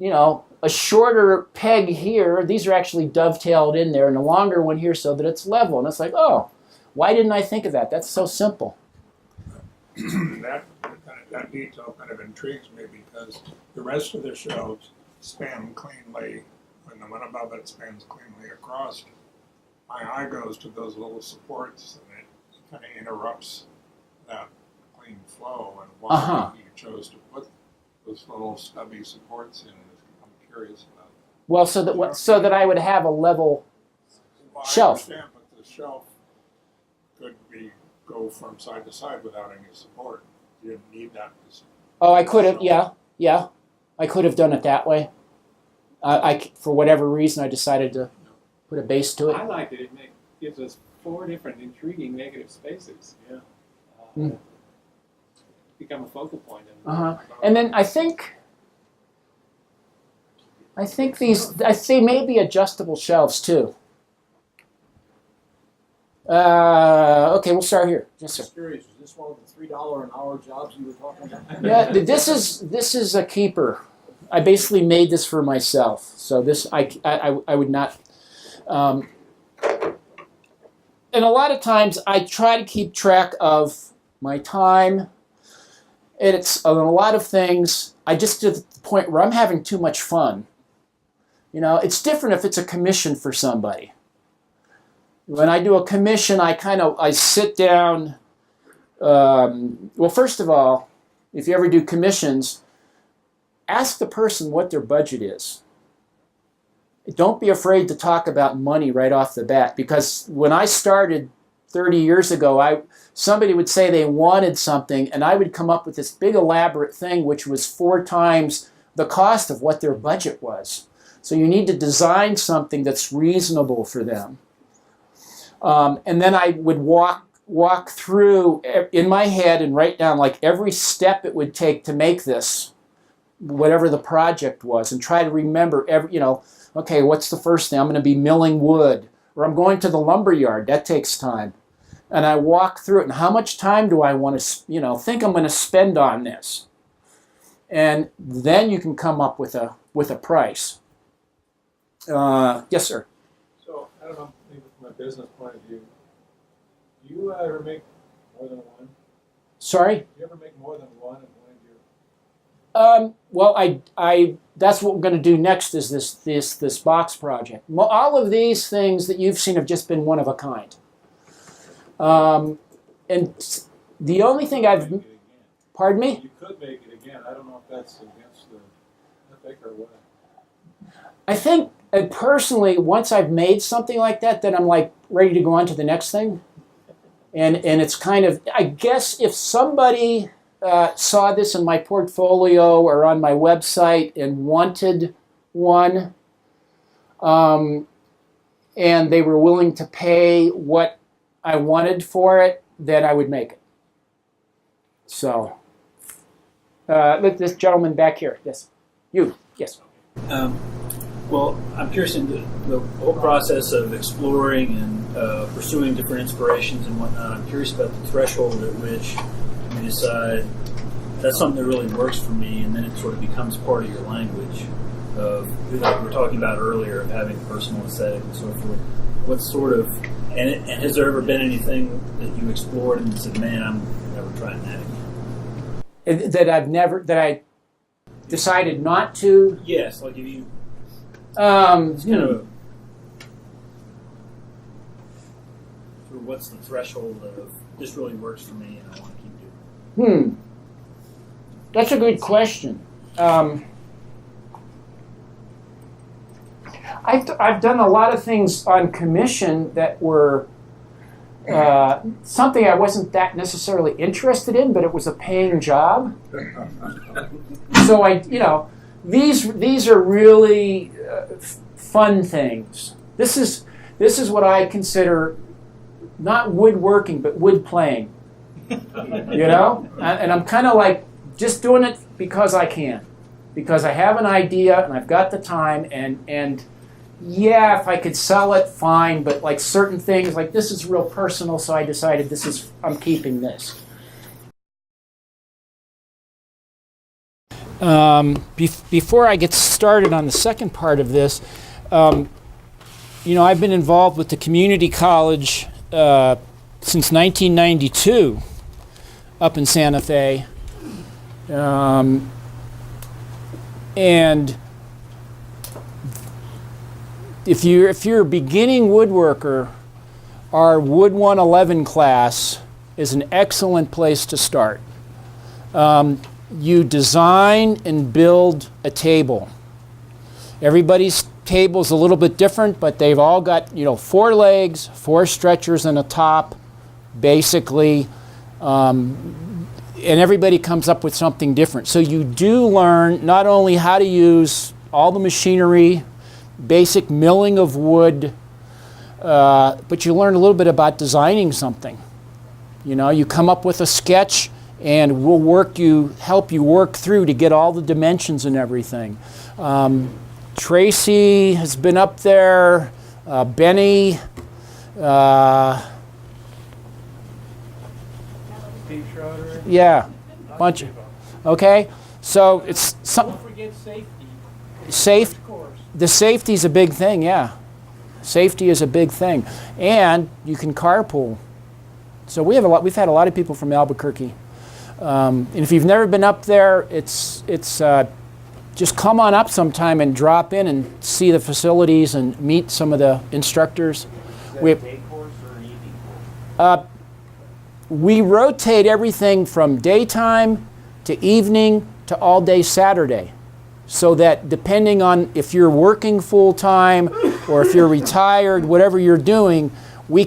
a shorter peg here. These are actually dovetailed in there and a longer one here so that it's level. And it's like, oh, why didn't I think of that? That's so simple. That detail kind of intrigues me because the rest of the shelves span cleanly, and the one above it spans cleanly across. My eye goes to those little supports, and it kind of interrupts that clean flow. And why you chose to put those little stubby supports in, I'm curious about. Well, so that I would have a level shelf. I understand, but the shelf could go from side to side without any support. You didn't need that. Oh, I could have, yeah. I could have done it that way. For whatever reason, I decided to put a base to it. I like it. It gives us 4 different intriguing negative spaces. Yeah. Become a focal point. And then I think they may be adjustable shelves too. Okay, we'll start here. Yes, sir. I'm curious, is this one of the $3 an hour jobs you were talking about? Yeah, this is a keeper. I basically made this for myself, so this I would not. And a lot of times I try to keep track of my time. And it's on a lot of things. I just get to the point where I'm having too much fun. It's different if it's a commission for somebody. When I do a commission, I sit down. Well, first of all, if you ever do commissions, ask the person what their budget is. Don't be afraid to talk about money right off the bat, because when I started 30 years ago, somebody would say they wanted something, and I would come up with this big elaborate thing which was 4 times the cost of what their budget was. So you need to design something that's reasonable for them. And then I would walk through in my head and write down like every step it would take to make this, whatever the project was, and try to remember okay, what's the first thing? I'm going to be milling wood, or I'm going to the lumber yard. That takes time. And I walk through it, and how much time do I want to, think I'm going to spend on this? and then you can come up with a price. Yes, sir. So, I don't know, maybe from a business point of view, do you ever make more than one? Sorry? Do you ever make more than one in one of your... Well, I that's what we're going to do next is this box project. All of these things that you've seen have just been one of a kind. And the only thing I've... Make it again. Pardon me? You could make it again. I don't know if that's against the ethic or what. I think personally, once I've made something like that, then I'm like ready to go on to the next thing. And it's kind of, I guess if somebody saw this in my portfolio or on my website and wanted one, and they were willing to pay what I wanted for it, then I would make it. So, let this gentleman back here. Yes, you. Yes. Well, I'm curious in the whole process of exploring and pursuing different inspirations and whatnot. I'm curious about the threshold at which you decide that's something that really works for me, and then it sort of becomes part of your language of, like we were talking about earlier, of having personal aesthetic and so forth. What sort of, and has there ever been anything that you explored and said, man, I'm never trying that again? That I decided not to. Yes, like if you. It's kind of sort of what's the threshold of this really works for me and I want to keep doing it? That's a good question. I've done a lot of things on commission that were something I wasn't that necessarily interested in, but it was a paying job. So these are really fun things. This is what I consider not woodworking, but wood playing. And I'm kind of like just doing it because I can, because I have an idea and I've got the time and yeah, if I could sell it, fine. But like certain things, like this is real personal, so I decided I'm keeping this. Before I get started on the second part of this, I've been involved with the community college since 1992 up in Santa Fe. And if you're a beginning woodworker, our Wood 111 class is an excellent place to start. You design and build a table. Everybody's table is a little bit different, but they've all got 4 legs, 4 stretchers, and a top, basically. And everybody comes up with something different. So you do learn not only how to use all the machinery, basic milling of wood, but you learn a little bit about designing something. You come up with a sketch, and we'll help you work through to get all the dimensions and everything. Tracy has been up there, Benny, Steve Schroeder. yeah, bunch of, okay? So it's Don't forget safety. safe. Of course. The safety is a big thing, yeah. Safety is a big thing, and you can carpool. So we've had a lot of people from Albuquerque, and if you've never been up there, it's just come on up sometime and drop in and see the facilities and meet some of the instructors. Is that a day course or an evening course? We rotate everything from daytime to evening to all day Saturday, so that depending on if you're working full time or if you're retired, whatever you're doing, we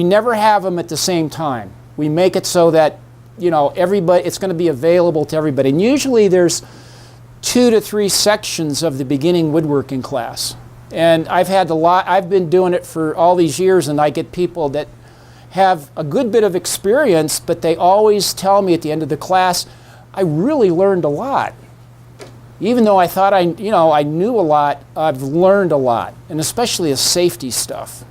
never have them at the same time. We make it so that everybody, it's going to be available to everybody. And usually there's 2 to 3 sections of the beginning woodworking class. And I've been doing it for all these years, and I get people that have a good bit of experience, but they always tell me at the end of the class, I really learned a lot. Even though I thought I knew a lot, I've learned a lot, and especially the safety stuff.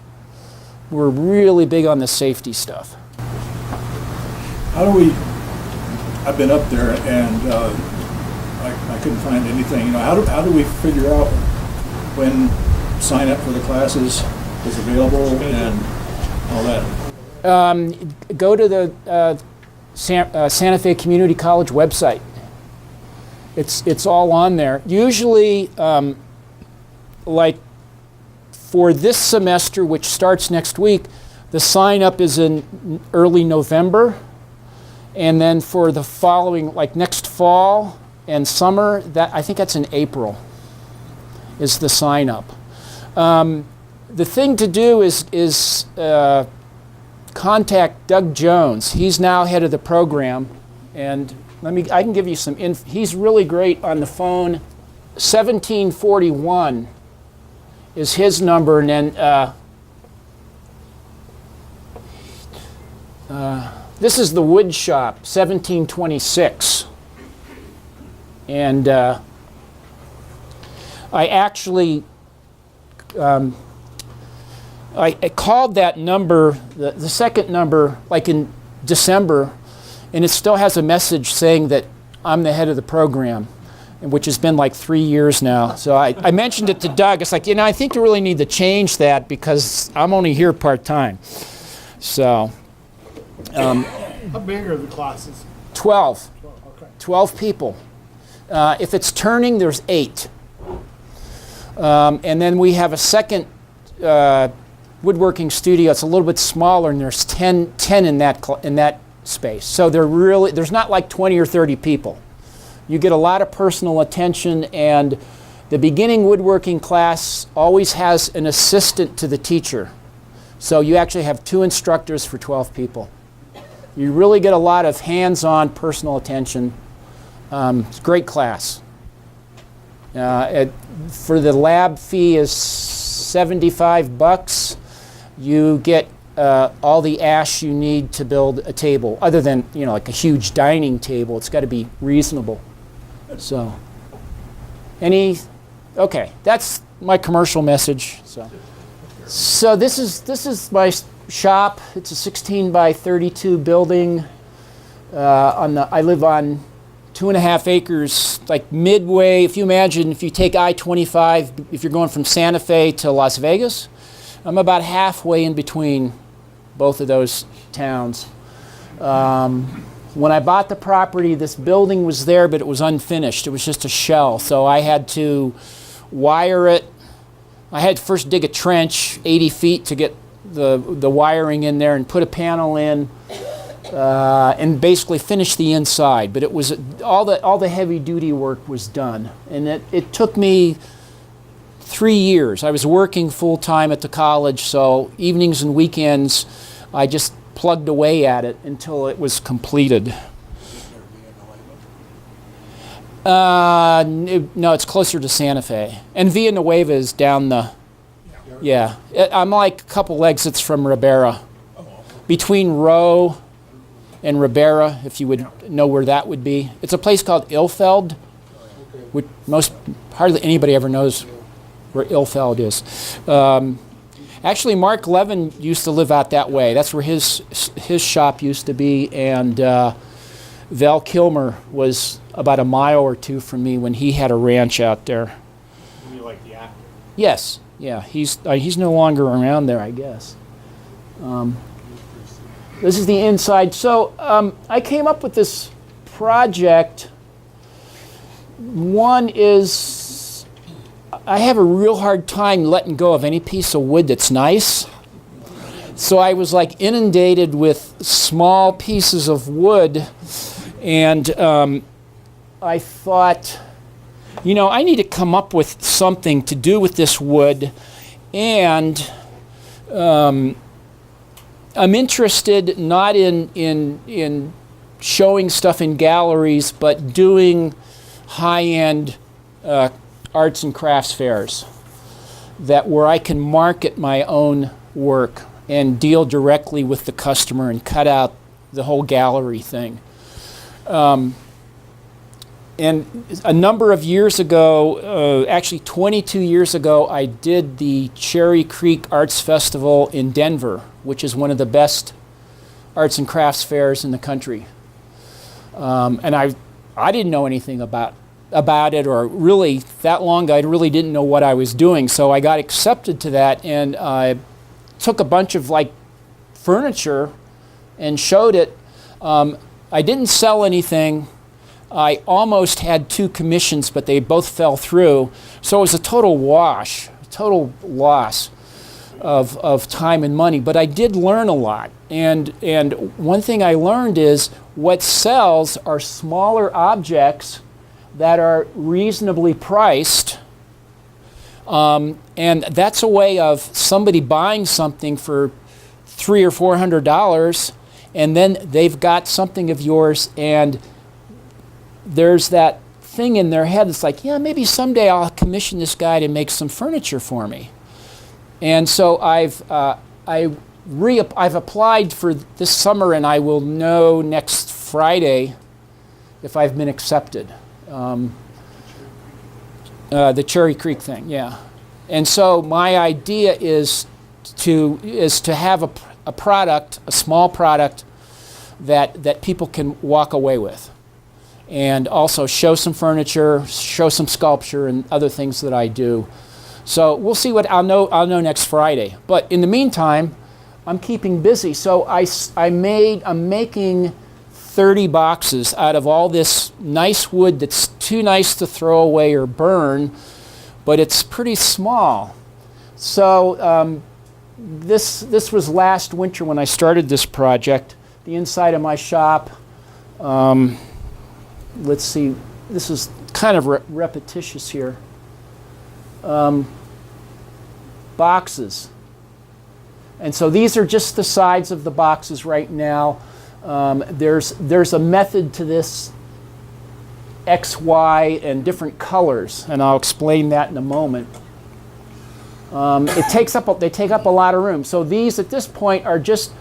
We're really big on the safety stuff. I've been up there, and I couldn't find anything. How do we figure out when sign up for the classes is available and all that? Go to the Santa Fe Community College website. It's all on there. Usually, like for this semester, which starts next week, the sign up is in early November, and then for the following, like next fall and summer, I think that's in April, is the sign up. The thing to do is contact Doug Jones. He's now head of the program, and I can give you some he's really great on the phone. 1741 is his number, and then this is the wood shop, 1726. And I actually I called that number, the second number, like in December, and it still has a message saying that I'm the head of the program, which has been like 3 years now. So I mentioned it to Doug. It's like, I think you really need to change that because I'm only here part-time. So. How big are the classes? 12. 12, okay. 12 people. If it's turning, there's 8. And then we have a second woodworking studio. It's a little bit smaller, and there's 10 in that space. So there's not like 20 or 30 people. You get a lot of personal attention, and the beginning woodworking class always has an assistant to the teacher. So you actually have 2 instructors for 12 people. You really get a lot of hands-on personal attention. It's a great class. For the lab fee is $75. You get all the ash you need to build a table, other than like a huge dining table. It's got to be reasonable. So, okay, that's my commercial message. So this is my shop. It's a 16 by 32 building. I live on 2.5 acres, like midway. If you imagine, if you take I-25, if you're going from Santa Fe to Las Vegas, I'm about halfway in between both of those towns. When I bought the property, this building was there, but it was unfinished. It was just a shell, so I had to wire it. I had to first dig a trench 80 feet to get the wiring in there and put a panel in. And basically finish the inside, but it was all the heavy duty work was done, and it took me 3 years. I was working full time at the college, so evenings and weekends I just plugged away at it until it was completed. No, it's closer to Santa Fe, and Villanueva is down the. Yeah, I'm like a couple exits from Ribera, between Rowe and Ribera, if you would know where that would be. It's a place called Ilfeld, which hardly anybody ever knows where Ilfeld is. Actually, Mark Levin used to live out that way. That's where his shop used to be, and Val Kilmer was about a mile or 2 from me when he had a ranch out there. You like the actor? Yes, yeah, he's no longer around there, I guess. This is the inside. So I came up with this project. One is I have a real hard time letting go of any piece of wood that's nice. So I was like inundated with small pieces of wood, and I thought, I need to come up with something to do with this wood, and I'm interested not in showing stuff in galleries, but doing high-end arts and crafts fairs where I can market my own work and deal directly with the customer and cut out the whole gallery thing. And a number of years ago, actually 22 years ago, I did the Cherry Creek Arts Festival in Denver, which is one of the best arts and crafts fairs in the country. And I didn't know anything about about it, or really that long ago, I really didn't know what I was doing. So I got accepted to that, and I took a bunch of like furniture and showed it. I didn't sell anything. I almost had 2 commissions, but they both fell through. So it was a total wash, total loss of time and money. But I did learn a lot. And one thing I learned is what sells are smaller objects that are reasonably priced. And that's a way of somebody buying something for $300 or $400, and then they've got something of yours, and there's that thing in their head that's like, yeah, maybe someday I'll commission this guy to make some furniture for me. And so I've applied for this summer, and I will know next Friday if I've been accepted. The Cherry Creek thing, yeah. And so my idea is to have a product, a small product that people can walk away with, and also show some furniture, show some sculpture, and other things that I do. So we'll see what I'll know next Friday. But in the meantime, I'm keeping busy. So I'm making 30 boxes out of all this nice wood that's too nice to throw away or burn, but it's pretty small. So this was last winter when I started this project. The inside of my shop. Let's see, this is kind of repetitious here. Boxes. And so these are just the sides of the boxes right now. There's a method to this, X, Y, and different colors, and I'll explain that in a moment. They take up a lot of room. So these at this point are just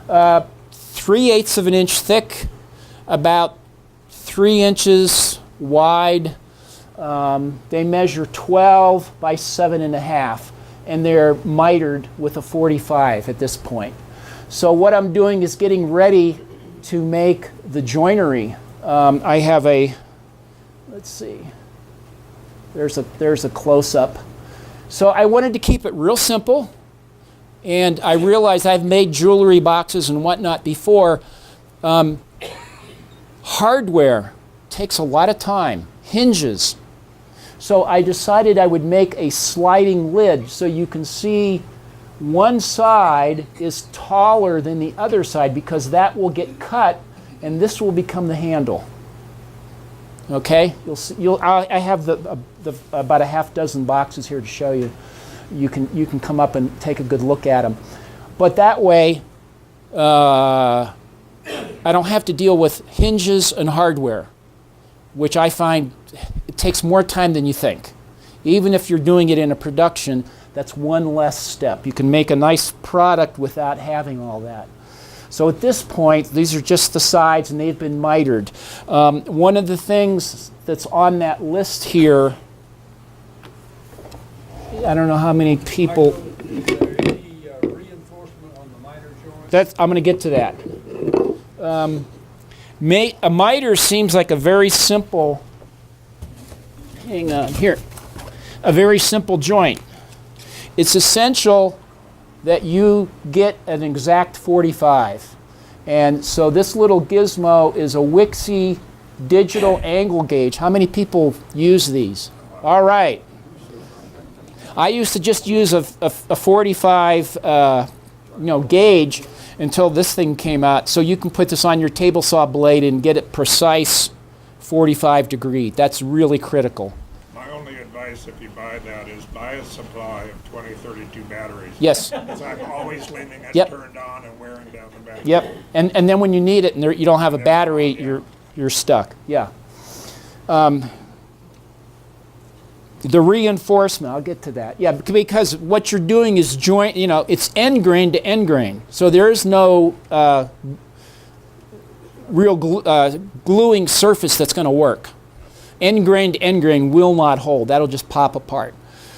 3/8 of an inch thick, about 3 inches wide. They measure 12 by 7.5, and they're mitered with a 45 at this point. So what I'm doing is getting ready to make the joinery. I have let's see, there's a close-up. So I wanted to keep it real simple, and I realized I've made jewelry boxes and whatnot before. Hardware takes a lot of time, hinges. So I decided I would make a sliding lid so you can see one side is taller than the other side, because that will get cut and this will become the handle. Okay, I have about a half dozen boxes here to show you. You can come up and take a good look at them. But that way, I don't have to deal with hinges and hardware, which I find it takes more time than you think. Even if you're doing it in a production, that's one less step. You can make a nice product without having all that. So at this point, these are just the sides, and they've been mitered. One of the things that's on that list here, I don't know how many people. Is there any reinforcement on the miter joint? I'm going to get to that. A miter seems like a very simple, hang on here, a very simple joint. It's essential that you get an exact 45. And so this little gizmo is a Wixie digital angle gauge. How many people use these? All right. I used to just use a 45 gauge until this thing came out. So you can put this on your table saw blade and get it precise 45 degree. That's really critical. My only advice, if you buy that, is buy a supply of 2032 batteries. Yes. Because I'm always leaving it Yep. turned on and wearing down the battery. Yep. And then when you need it and you don't have a battery, you're stuck. Yeah. The reinforcement, I'll get to that. Yeah, because what you're doing is joint, it's end grain to end grain. So there is no real gluing surface that's going to work. End grain to end grain will not hold. That'll just pop apart.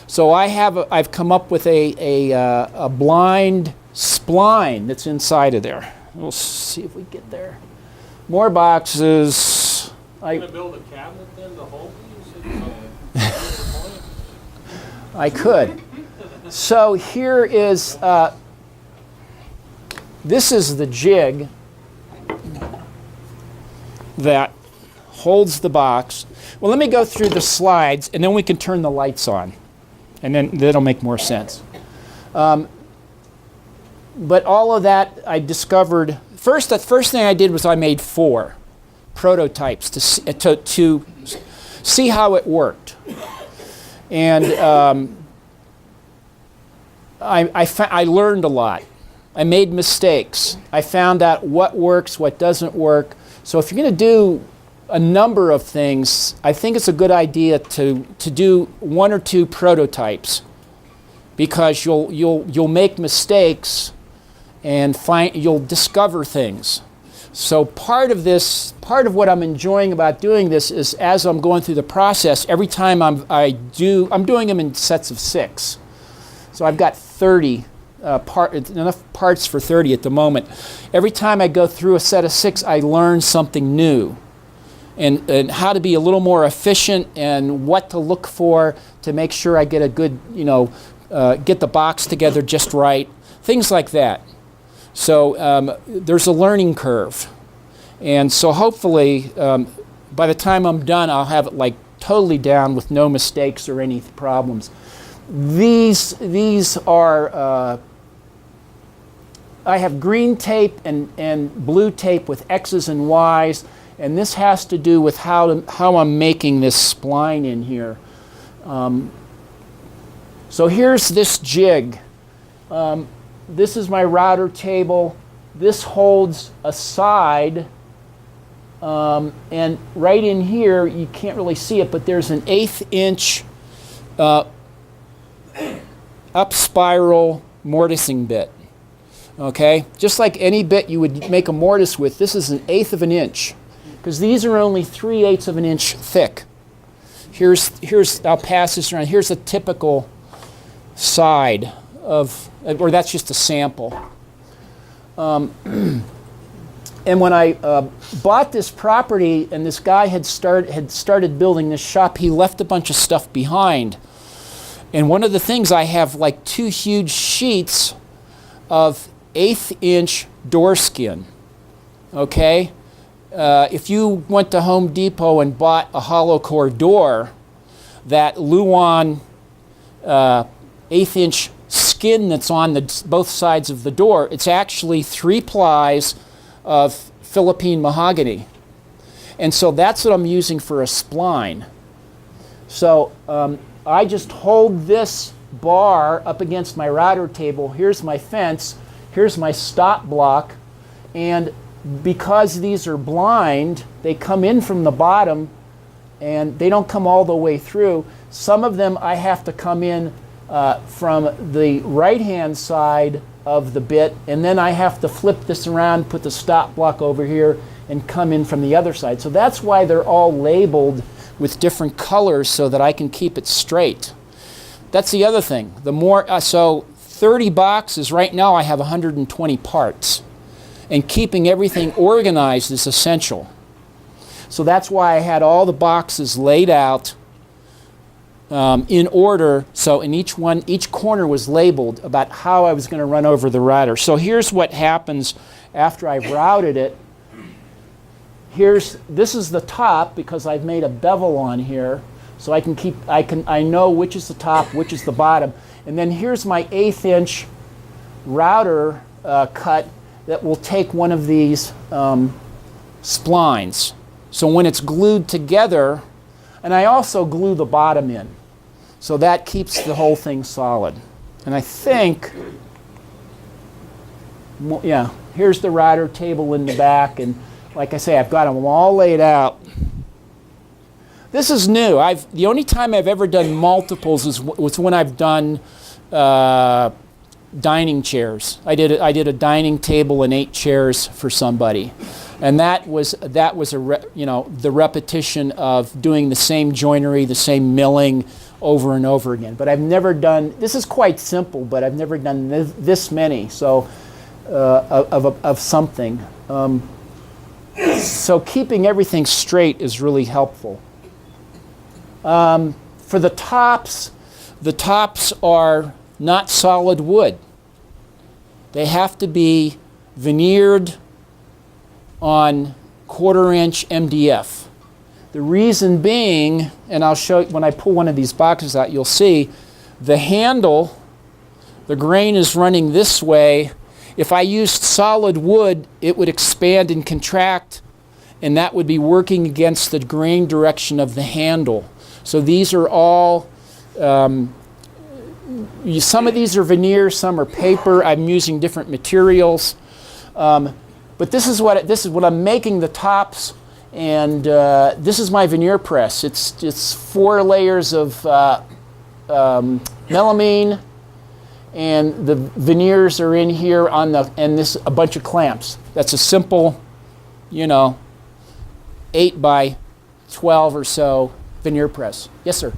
So I've come up with a blind spline that's inside of there. We'll see if we get there. More boxes. You're going to build a cabinet then to hold these? I could. So here is, this is the jig that holds the box. Well, let me go through the slides, and then we can turn the lights on, and then that'll make more sense. But all of that I discovered, the first thing I did was I made 4 prototypes to see how it worked. And I learned a lot. I made mistakes. I found out what works, what doesn't work. So if you're going to do a number of things, I think it's a good idea to do 1 or 2 prototypes, because you'll make mistakes and you'll discover things. So part of what I'm enjoying about doing this is, as I'm going through the process, every time I'm doing them in sets of 6. So I've got 30 enough parts for 30 at the moment. Every time I go through a set of 6, I learn something new, and how to be a little more efficient, and what to look for to make sure I get a good, get the box together just right, things like that. So there's a learning curve, and so hopefully by the time I'm done, I'll have it like totally down with no mistakes or any problems. These are I have green tape and blue tape with X's and Y's, and this has to do with how I'm making this spline in here. So here's this jig. This is my router table. This holds a side, and right in here, you can't really see it, but there's an 1/8 inch up spiral mortising bit. Okay, just like any bit you would make a mortise with, this is an 1/8 of an inch, because these are only 3/8 of an inch thick. Here's I'll pass this around. Here's a typical side of, or that's just a sample. And when I bought this property, and this guy had started building this shop, he left a bunch of stuff behind. And one of the things, I have like 2 huge sheets of 1/8 inch door skin. Okay, if you went to Home Depot and bought a hollow core door, that Luan 1/8 inch skin that's on both sides of the door, it's actually 3 plies of Philippine mahogany. And so that's what I'm using for a spline. So I just hold this bar up against my router table. Here's my fence. Here's my stop block. And because these are blind, they come in from the bottom, and they don't come all the way through. Some of them I have to come in from the right-hand side of the bit, and then I have to flip this around, put the stop block over here, and come in from the other side. So that's why they're all labeled with different colors, so that I can keep it straight. That's the other thing. The more, so 30 boxes, right now I have 120 parts. And keeping everything organized is essential. So that's why I had all the boxes laid out in order, so in each corner was labeled about how I was going to run over the router. So here's what happens after I've routed it. This is the top, because I've made a bevel on here, so I know which is the top, which is the bottom. And then here's my 1/8 inch router cut that will take one of these splines. So when it's glued together, and I also glue the bottom in, so that keeps the whole thing solid. And I think, yeah, here's the router table in the back, and like I say, I've got them all laid out. This is new. The only time I've ever done multiples was when I've done dining chairs. I did a dining table and 8 chairs for somebody, and that was the repetition of doing the same joinery, the same milling over and over again. But I've never done. This is quite simple, but I've never done this many. So of something. So keeping everything straight is really helpful. For the tops are not solid wood. They have to be veneered on 1/4-inch MDF. The reason being, and I'll show you when I pull one of these boxes out, you'll see the handle, the grain is running this way. If I used solid wood, it would expand and contract, and that would be working against the grain direction of the handle. So these are all, some of these are veneer, some are paper. I'm using different materials. But this is what I'm making the tops, and this is my veneer press. It's 4 layers of melamine, and the veneers are in here and this a bunch of clamps. That's a simple, 8 by 12 or so veneer press. Yes, sir.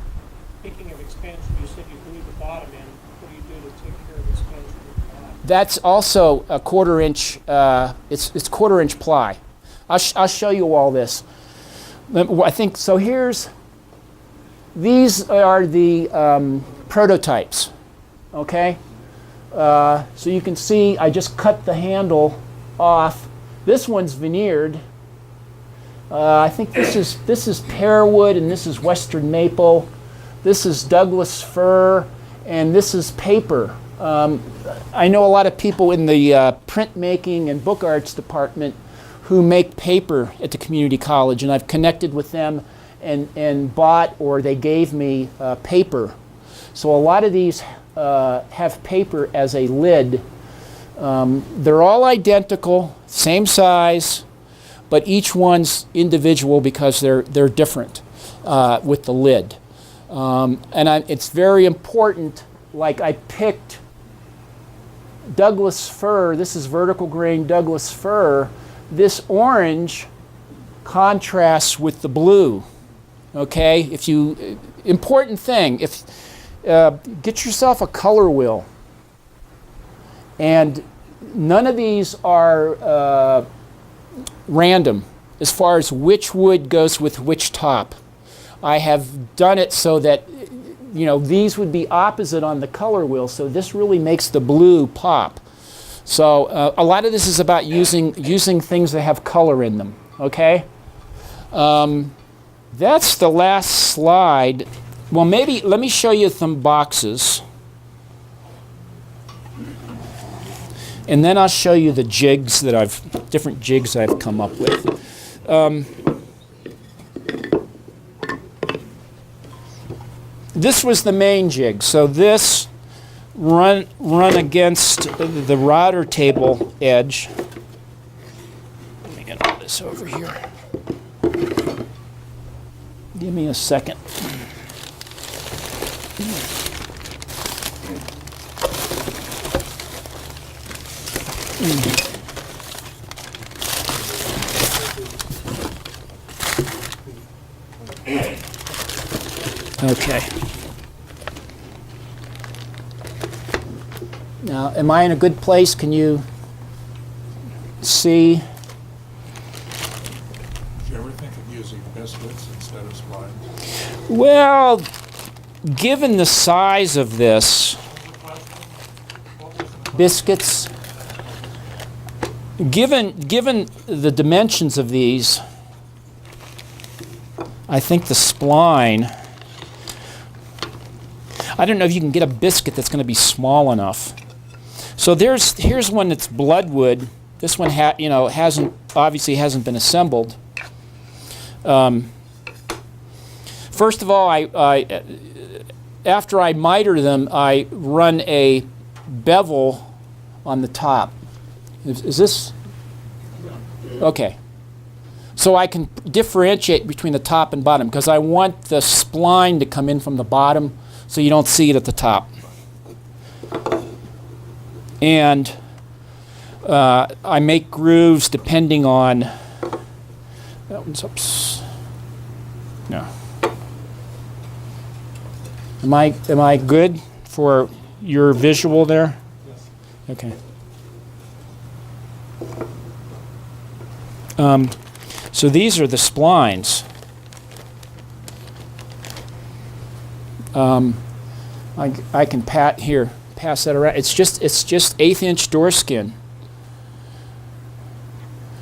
Speaking of expansion, you said you glue the bottom in. What do you do to take care of expansion of the bottom? That's also a 1/4-inch. It's 1/4-inch ply. I'll show you all this. I think so. These are the prototypes. Okay. So you can see I just cut the handle off. This one's veneered. I think this is pear wood, and this is western maple. This is Douglas fir, and this is paper. I know a lot of people in the printmaking and book arts department who make paper at the community college, and I've connected with them and bought, or they gave me paper. So a lot of these have paper as a lid. They're all identical, same size, but each one's individual because they're different with the lid. It's very important, like I picked Douglas fir. This is vertical grain Douglas fir. This orange contrasts with the blue. Okay, important thing, get yourself a color wheel. And none of these are random as far as which wood goes with which top. I have done it so that these would be opposite on the color wheel, so this really makes the blue pop. So a lot of this is about using things that have color in them. Okay, that's the last slide. Well, maybe let me show you some boxes, and then I'll show you the jigs different jigs I've come up with. This was the main jig. So this run against the router table edge. Let me get all this over here. Give me a second. Okay. Now, am I in a good place? Can you see? Did you ever think of using biscuits instead of splines? Well, given the size of this, biscuits, given the dimensions of these, I think the spline, I don't know if you can get a biscuit that's going to be small enough. So here's one that's bloodwood. This one obviously hasn't been assembled. First of all, I after I miter them, I run a bevel on the top. Is this okay? So I can differentiate between the top and bottom because I want the spline to come in from the bottom so you don't see it at the top. And I make grooves depending on, that one's up, no. Am I good for your visual there? Yes. Okay. So these are the splines. I can pass that around. It's just 1/8 inch door skin.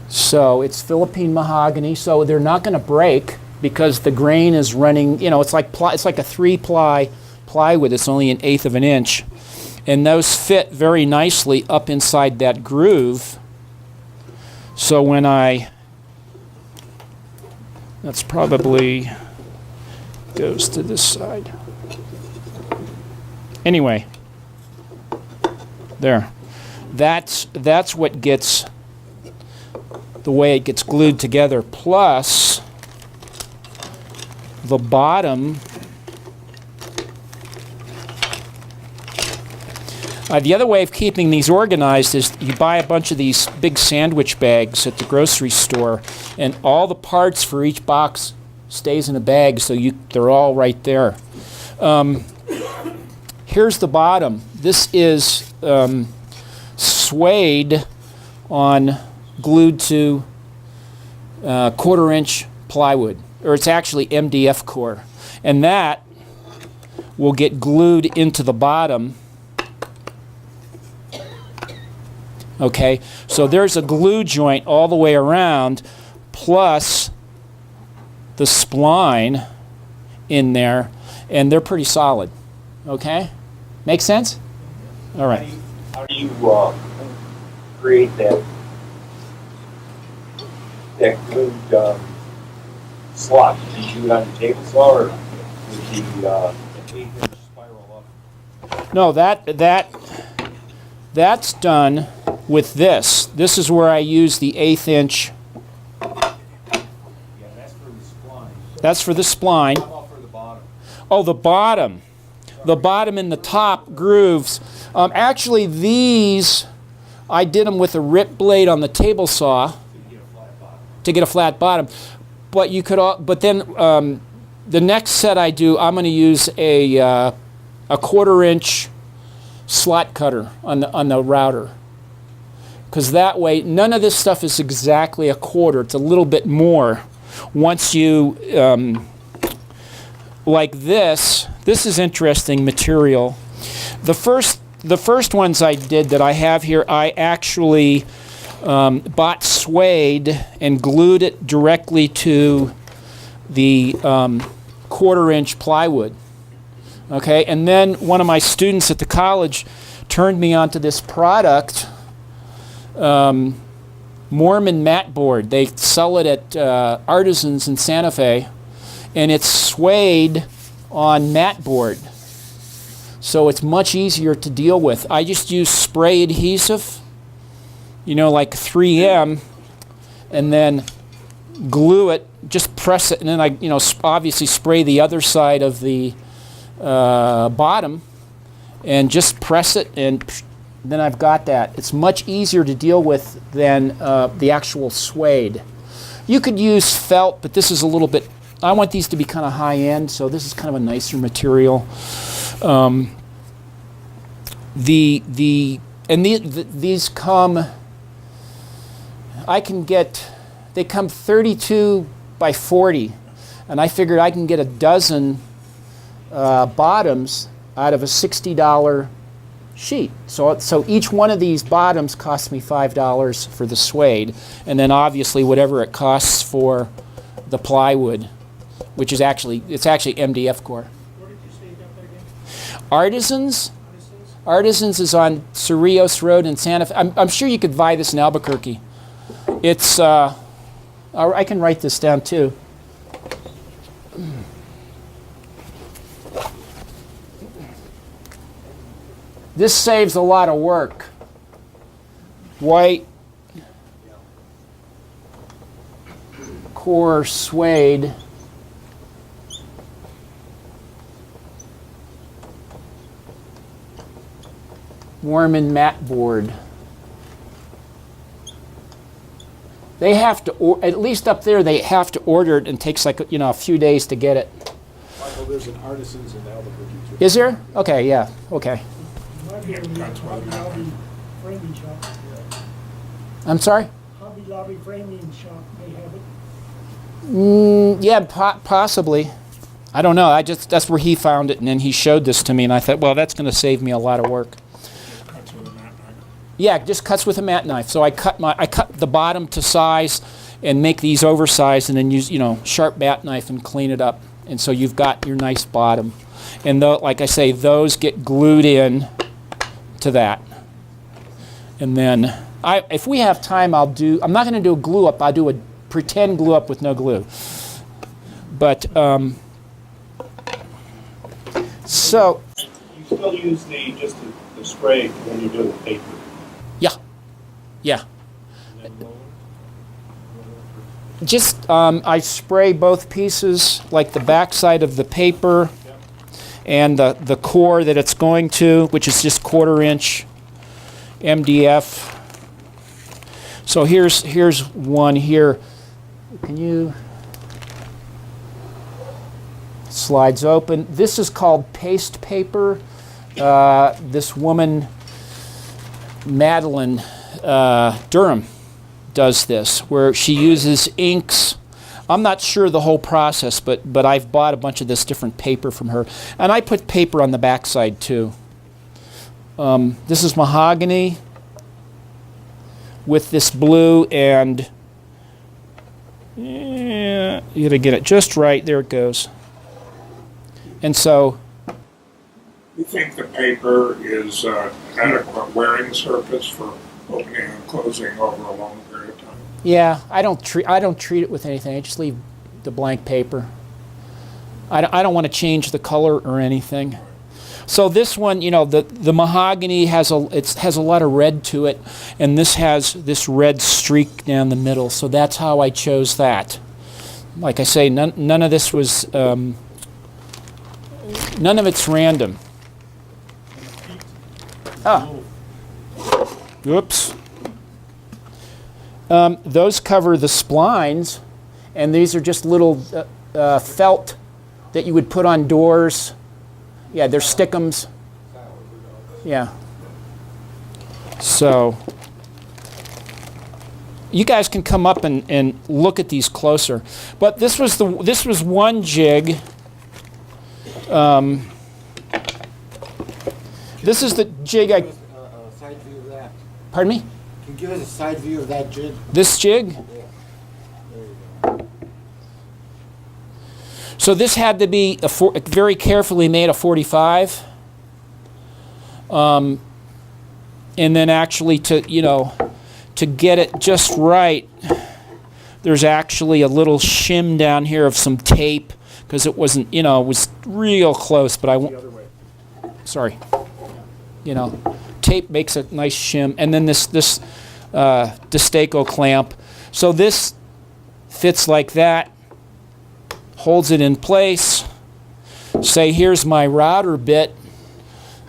So it's Philippine mahogany, so they're not going to break because the grain is running, it's like a 3-ply plywood. It's only 1/8 of an inch. And those fit very nicely up inside that groove. So when that's probably goes to this side. Anyway, there. That's what gets the way it gets glued together. Plus the bottom. The other way of keeping these organized is you buy a bunch of these big sandwich bags at the grocery store, and all the parts for each box stays in a bag, so they're all right there. Here's the bottom. This is suede glued to 1/4 inch plywood, or it's actually MDF core, and that will get glued into the bottom. Okay, so there's a glue joint all the way around, plus the spline in there, and they're pretty solid. Okay, make sense? All right. How do you create that glued slot? Did you do it on the table saw or with the 1/8 inch spiral up? No, that's done with this. This is where I use the 1/8 inch. Yeah, that's for the spline. That's for the spline. How about for the bottom? Oh, the bottom. The bottom and the top grooves. Actually, these, I did them with a rip blade on the table saw to get a flat bottom. But you could, but then the next set I do, I'm going to use a 1/4 inch slot cutter on the router, because that way none of this stuff is exactly 1/4. It's a little bit more. Once you like this is interesting material. The first ones I did that I have here, I actually bought suede and glued it directly to the 1/4 inch plywood. Okay, and then one of my students at the college turned me onto this product, Mormon mat board. They sell it at Artisans in Santa Fe, and it's suede on mat board. So it's much easier to deal with. I just use spray adhesive, like 3M, and then glue it, just press it, and then I, obviously spray the other side of the bottom and just press it, and then I've got that. It's much easier to deal with than the actual suede. You could use felt, but this is a little bit, I want these to be kind of high end, so this is kind of a nicer material. These come, they come 32 by 40, and I figured I can get a dozen bottoms out of a $60 sheet. So each one of these bottoms costs me $5 for the suede, and then obviously whatever it costs for the plywood, which is actually MDF core. Where did you say you got that again? Artisans. Artisans is on Cerrillos Road in Santa Fe. I'm sure you could buy this in Albuquerque. It's I can write this down too. This saves a lot of work. White core suede. Mormon mat board. They have to, at least up there, they have to order it, and it takes like a few days to get it. Michael, there's an Artisans in Albuquerque too. Is there? Okay, yeah, okay. Might be able to use Hobby Lobby framing shop. I'm sorry? Hobby Lobby framing shop may have it. Yeah, possibly. I don't know. That's where he found it, and then he showed this to me, and I thought, well, that's going to save me a lot of work. Cuts with a mat knife. Yeah, it just cuts with a mat knife. So I cut the bottom to size and make these oversized, and then use sharp mat knife and clean it up. And so you've got your nice bottom. And like I say, those get glued in to that. And then if we have time, I'm not going to do a glue up. I'll do a pretend glue up with no glue. But so You still use just the spray when you do the paper. yeah. Just I spray both pieces, like the back side of the paper and the core that it's going to, which is just 1/4 inch MDF. So here's one here. Can you? Slides open. This is called paste paper. This woman, Madeline Durham, does this, where she uses inks. I'm not sure the whole process, but I've bought a bunch of this different paper from her, and I put paper on the backside too. This is mahogany with this blue, and you gotta get it just right. There it goes. And so, You think the paper is adequate wearing surface for opening and closing over a long period of time? yeah, I don't treat it with anything. I just leave the blank paper. I don't want to change the color or anything. So this one, the mahogany has a lot of red to it, and this has this red streak down the middle. So that's how I chose that. Like I say, none of this was none of it's random. Oops. Those cover the splines, and these are just little felt that you would put on doors. Yeah, they're stickums. Yeah. So you guys can come up and look at these closer. But this was one jig. This is the jig I. Side view of that. Pardon me? Can you give us a side view of that jig? This jig? Yeah. There you go. So this had to be very carefully made a 45. And then actually to get it just right, there's actually a little shim down here of some tape because it wasn't, it was real close, but I won't. The other way. Sorry. Tape makes a nice shim, and then this Destaco clamp. So this fits like that, holds it in place. Say, here's my router bit,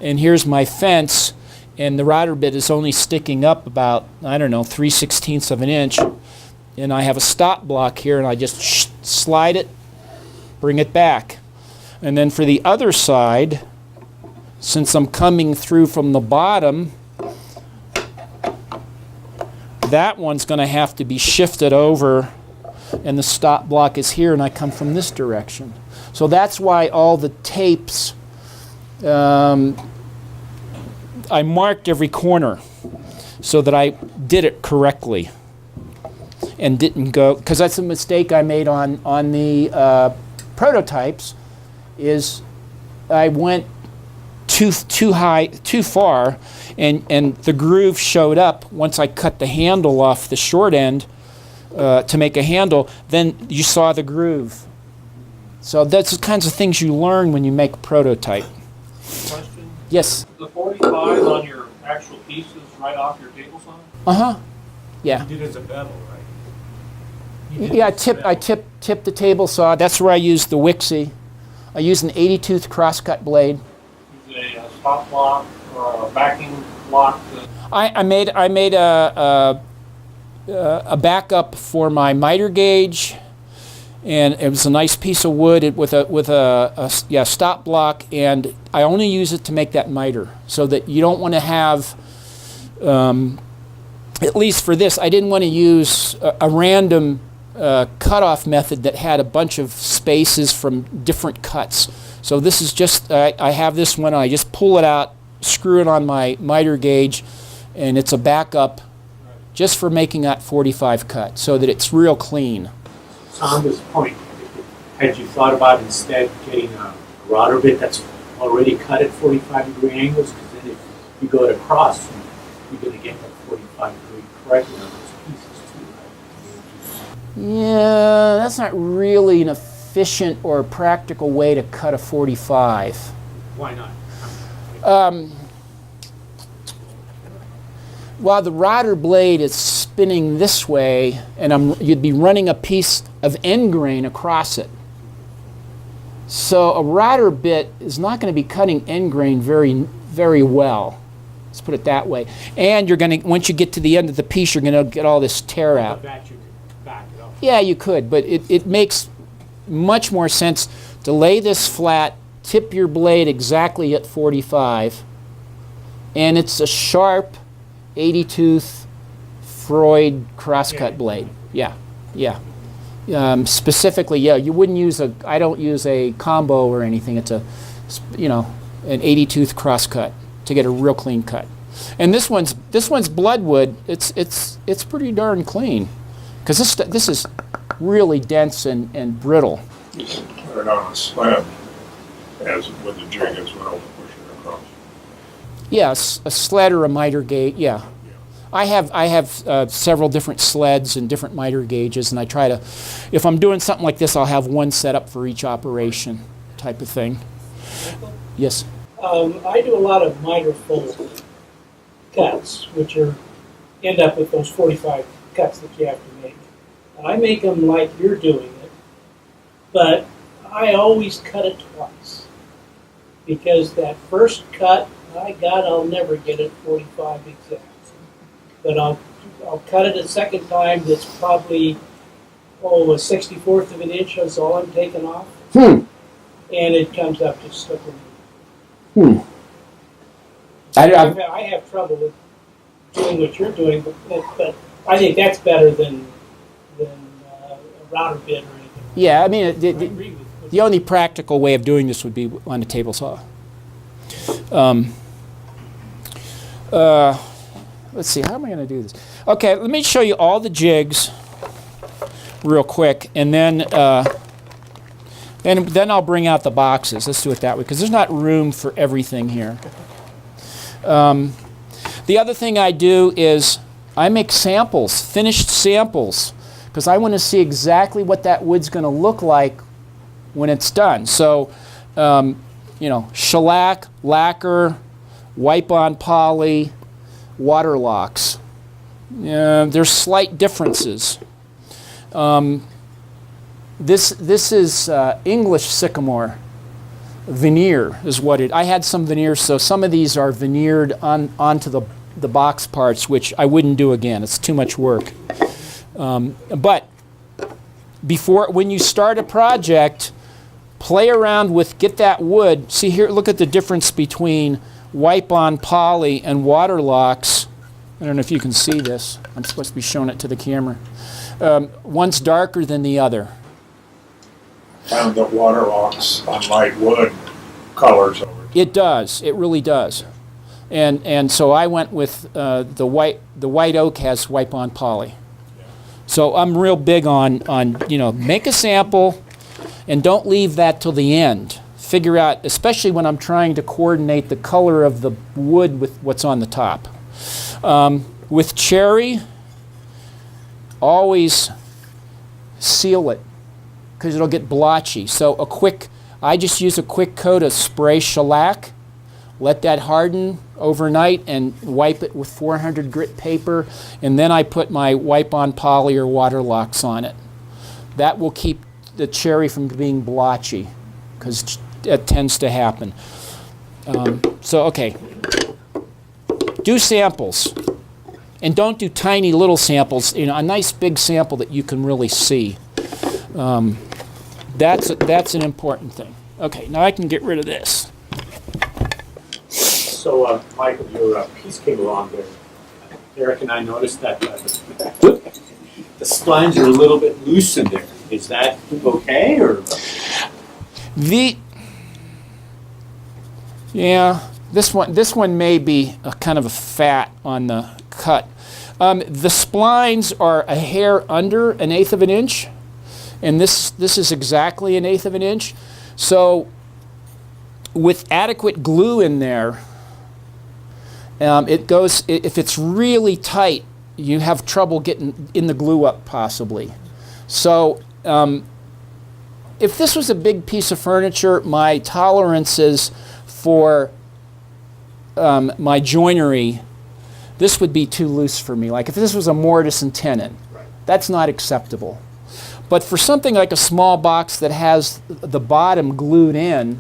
and here's my fence, and the router bit is only sticking up about, 3/16 of an inch, and I have a stop block here, and I just slide it, bring it back. And then for the other side, since I'm coming through from the bottom, that one's going to have to be shifted over, and the stop block is here, and I come from this direction. So that's why all the tapes, I marked every corner so that I did it correctly and didn't go, because that's a mistake I made on the prototypes, is I went too high, too far, and the groove showed up once I cut the handle off the short end to make a handle. Then you saw the groove. So that's the kinds of things you learn when you make a prototype. Question? Yes. The 45 on your actual piece is right off your table saw? Yeah. You did it as a bevel, right? Yeah, I tip the table saw. That's where I use the Wixie. I use an 80-tooth crosscut blade. Is it a stop block or a backing block? I made a backup for my miter gauge, and it was a nice piece of wood with a stop block, and I only use it to make that miter, so that you don't want to have, at least for this, I didn't want to use a random cutoff method that had a bunch of spaces from different cuts. So this is just, I have this one, I just pull it out, screw it on my miter gauge, and it's a backup just for making that 45 cut so that it's real clean. So on this point, had you thought about instead getting a router bit that's already cut at 45-degree angles? Because then if you go to cross, you're going to get that 45-degree correctly on those pieces too, right? Yeah, that's not really an efficient or practical way to cut a 45. Why not? While the router blade is spinning this way, and you'd be running a piece of end grain across it. So a router bit is not going to be cutting end grain very, very well. Let's put it that way. And you're going to, once you get to the end of the piece, you're going to get all this tear out. That you could back it up. Yeah, you could, but it makes much more sense to lay this flat, tip your blade exactly at 45, and it's a sharp 80-tooth Freud crosscut blade. Yeah, yeah. Specifically, yeah, you wouldn't use I don't use a combo or anything. It's an 80-tooth crosscut to get a real clean cut. And this one's bloodwood. It's pretty darn clean, because this is really dense and brittle. You can put it on a slab as with the jig as well to push it across. Yes, a sled or a miter gauge. Yeah, I have several different sleds and different miter gauges, and I try to, if I'm doing something like this, I'll have one set up for each operation, type of thing. Yes. I do a lot of miter fold cuts, which end up with those 45 cuts that you have to make. I make them like you're doing it, but I always cut it twice, because that first cut, I'll never get it 45 exact. But I'll cut it a second time that's probably, a 64th of an inch, that's all I'm taking off. And it comes up to slippery. I have trouble with doing what you're doing, but I think that's better than a router bit or anything. Yeah, I mean, the only practical way of doing this would be on a table saw. Let's see, how am I going to do this? Okay, let me show you all the jigs real quick, and then I'll bring out the boxes. Let's do it that way, because there's not room for everything here. The other thing I do is I make samples, finished samples, because I want to see exactly what that wood's going to look like when it's done. So, shellac, lacquer, wipe-on poly, water locks. There's slight differences. This is English sycamore. Veneer is what it. I had some veneer, so some of these are veneered onto the box parts, which I wouldn't do again. It's too much work. But when you start a project, play around with, get that wood. See here, look at the difference between wipe-on poly and water locks. I don't know if you can see this. I'm supposed to be showing it to the camera. One's darker than the other. Found that water locks on light wood colors over time. It does. It really does. And so I went with the white oak has wipe-on poly. So I'm real big on make a sample and don't leave that till the end. Figure out, especially when I'm trying to coordinate the color of the wood with what's on the top. With cherry, always seal it, because it'll get blotchy. So I just use a quick coat of spray shellac, let that harden overnight, and wipe it with 400 grit paper, and then I put my wipe-on poly or water locks on it. That will keep the cherry from being blotchy, because it tends to happen. Okay. Do samples. And don't do tiny little samples. A nice big sample that you can really see. That's an important thing. Okay, now I can get rid of this. So, Michael, your piece came along there. Eric and I noticed that the splines are a little bit loose in there. Is that okay, or? This one may be a kind of a fat on the cut. The splines are a hair under 1/8 of an inch, and this is exactly 1/8 of an inch. So with adequate glue in there, if it's really tight, you have trouble getting in the glue up possibly. So if this was a big piece of furniture, my tolerances for my joinery, this would be too loose for me. Like if this was a mortise and tenon, that's not acceptable. But for something like a small box that has the bottom glued in,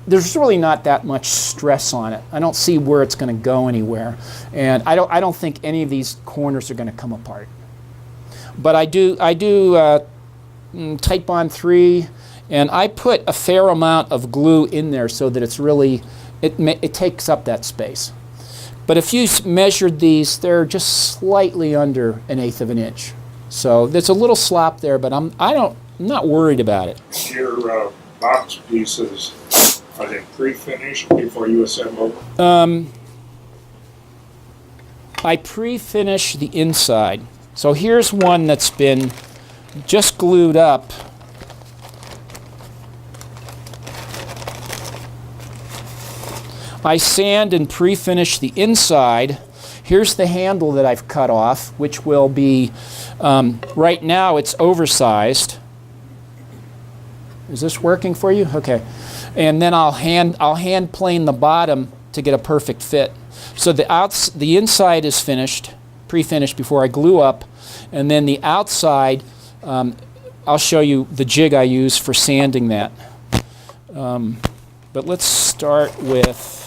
there's really not that much stress on it. I don't see where it's going to go anywhere, and I don't think any of these corners are going to come apart. But I do Tight Bond 3, and I put a fair amount of glue in there so that it's really it takes up that space. But if you measured these, they're just slightly under 1/8 of an inch. So there's a little slop there, but I'm not worried about it. Your box pieces, are they pre-finished before you assemble? I pre-finish the inside. So here's one that's been just glued up. I sand and pre-finish the inside. Here's the handle that I've cut off, which will be, right now it's oversized. Is this working for you? Okay. And then I'll hand plane the bottom to get a perfect fit. So the inside is finished, pre-finished before I glue up, and then the outside, I'll show you the jig I use for sanding that. But let's start with,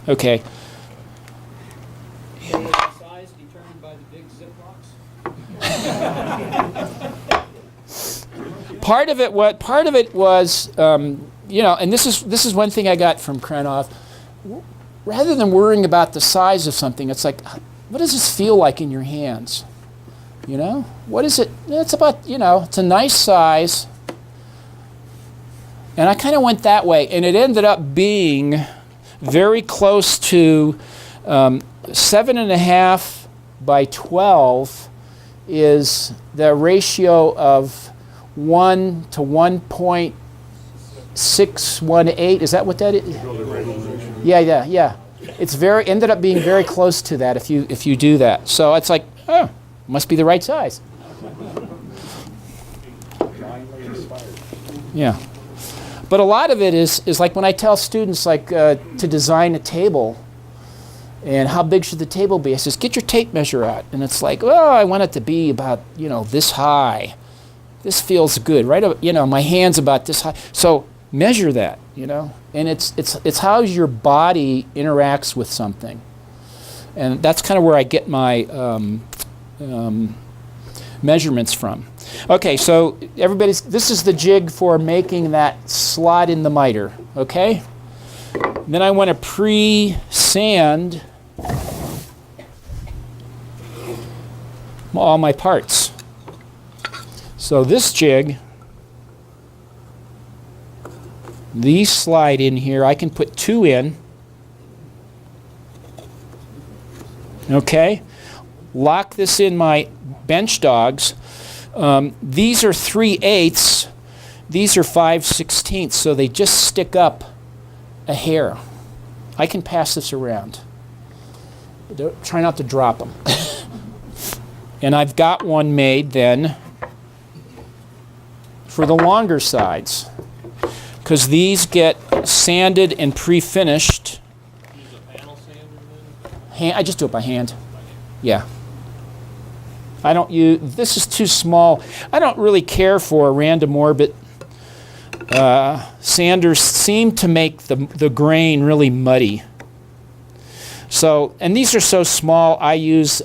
okay. Size determined by the big Ziplocs? Part of it was, and this is one thing I got from Krenoff. Rather than worrying about the size of something, it's like, what does this feel like in your hands? You know, what is it? It's about, it's a nice size. And I kind of went that way, and it ended up being very close to 7.5 by 12 is the ratio of 1 to 1.618. Is that what that is? Yeah. It's ended up being very close to that if you do that. So it's like, oh, must be the right size. Yeah. But a lot of it is like when I tell students to design a table, and how big should the table be? I says, get your tape measure out. And it's like, well, I want it to be about, this high. This feels good, right? My hand's about this high. So measure that, And it's how your body interacts with something. And that's kind of where I get my measurements from. Okay, so this is the jig for making that slot in the miter, okay? Then I want to pre-sand all my parts. So this jig, these slide in here. I can put 2 in. Okay? Lock this in my bench dogs. These are 3/8. These are 5/16, so they just stick up a hair. I can pass this around. Try not to drop them. And I've got one made then for the longer sides, because these get sanded and pre-finished. Use a panel sander then? I just do it by hand. Yeah. I don't use, this is too small. I don't really care for random orbit. Sanders seem to make the grain really muddy. So, and these are so small, I use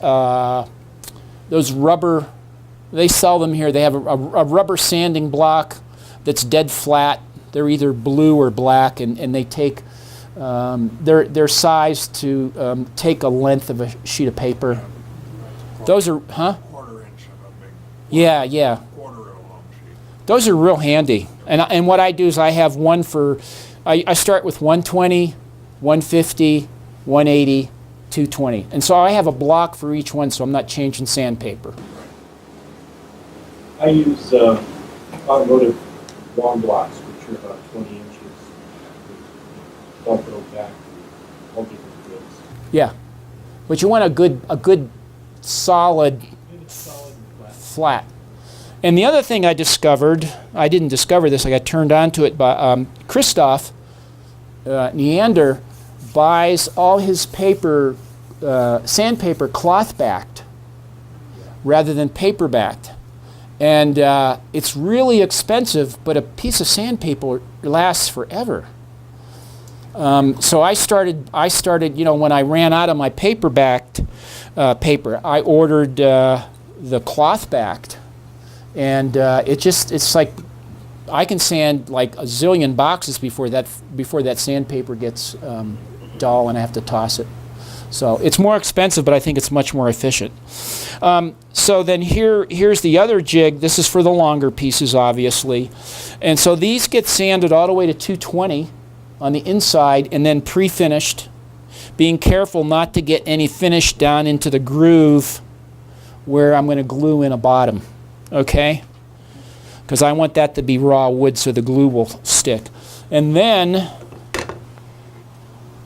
those rubber, they sell them here. They have a rubber sanding block that's dead flat. They're either blue or black, and they take They're sized to take a length of a sheet of paper. Those are, huh? Quarter inch of a big. Yeah, yeah. Quarter of a long sheet. Those are real handy. And what I do is I have one for, I start with 120, 150, 180, 220. And so I have a block for each one, so I'm not changing sandpaper. I use automotive long blocks, which are about 20 inches. Dump it back, all different grids. Yeah. But you want a good solid flat. And the other thing I discovered, I didn't discover this, I got turned on to it by Christoph Neander buys all his paper, sandpaper cloth backed rather than paper backed. And it's really expensive, but a piece of sandpaper lasts forever. So I started, when I ran out of my paper backed paper, I ordered the cloth backed. And it's like, I can sand like a zillion boxes before that sandpaper gets dull and I have to toss it. So it's more expensive, but I think it's much more efficient. So then here's the other jig. This is for the longer pieces, obviously. And so these get sanded all the way to 220 on the inside and then pre-finished, being careful not to get any finish down into the groove where I'm going to glue in a bottom. Okay? Because I want that to be raw wood so the glue will stick. And then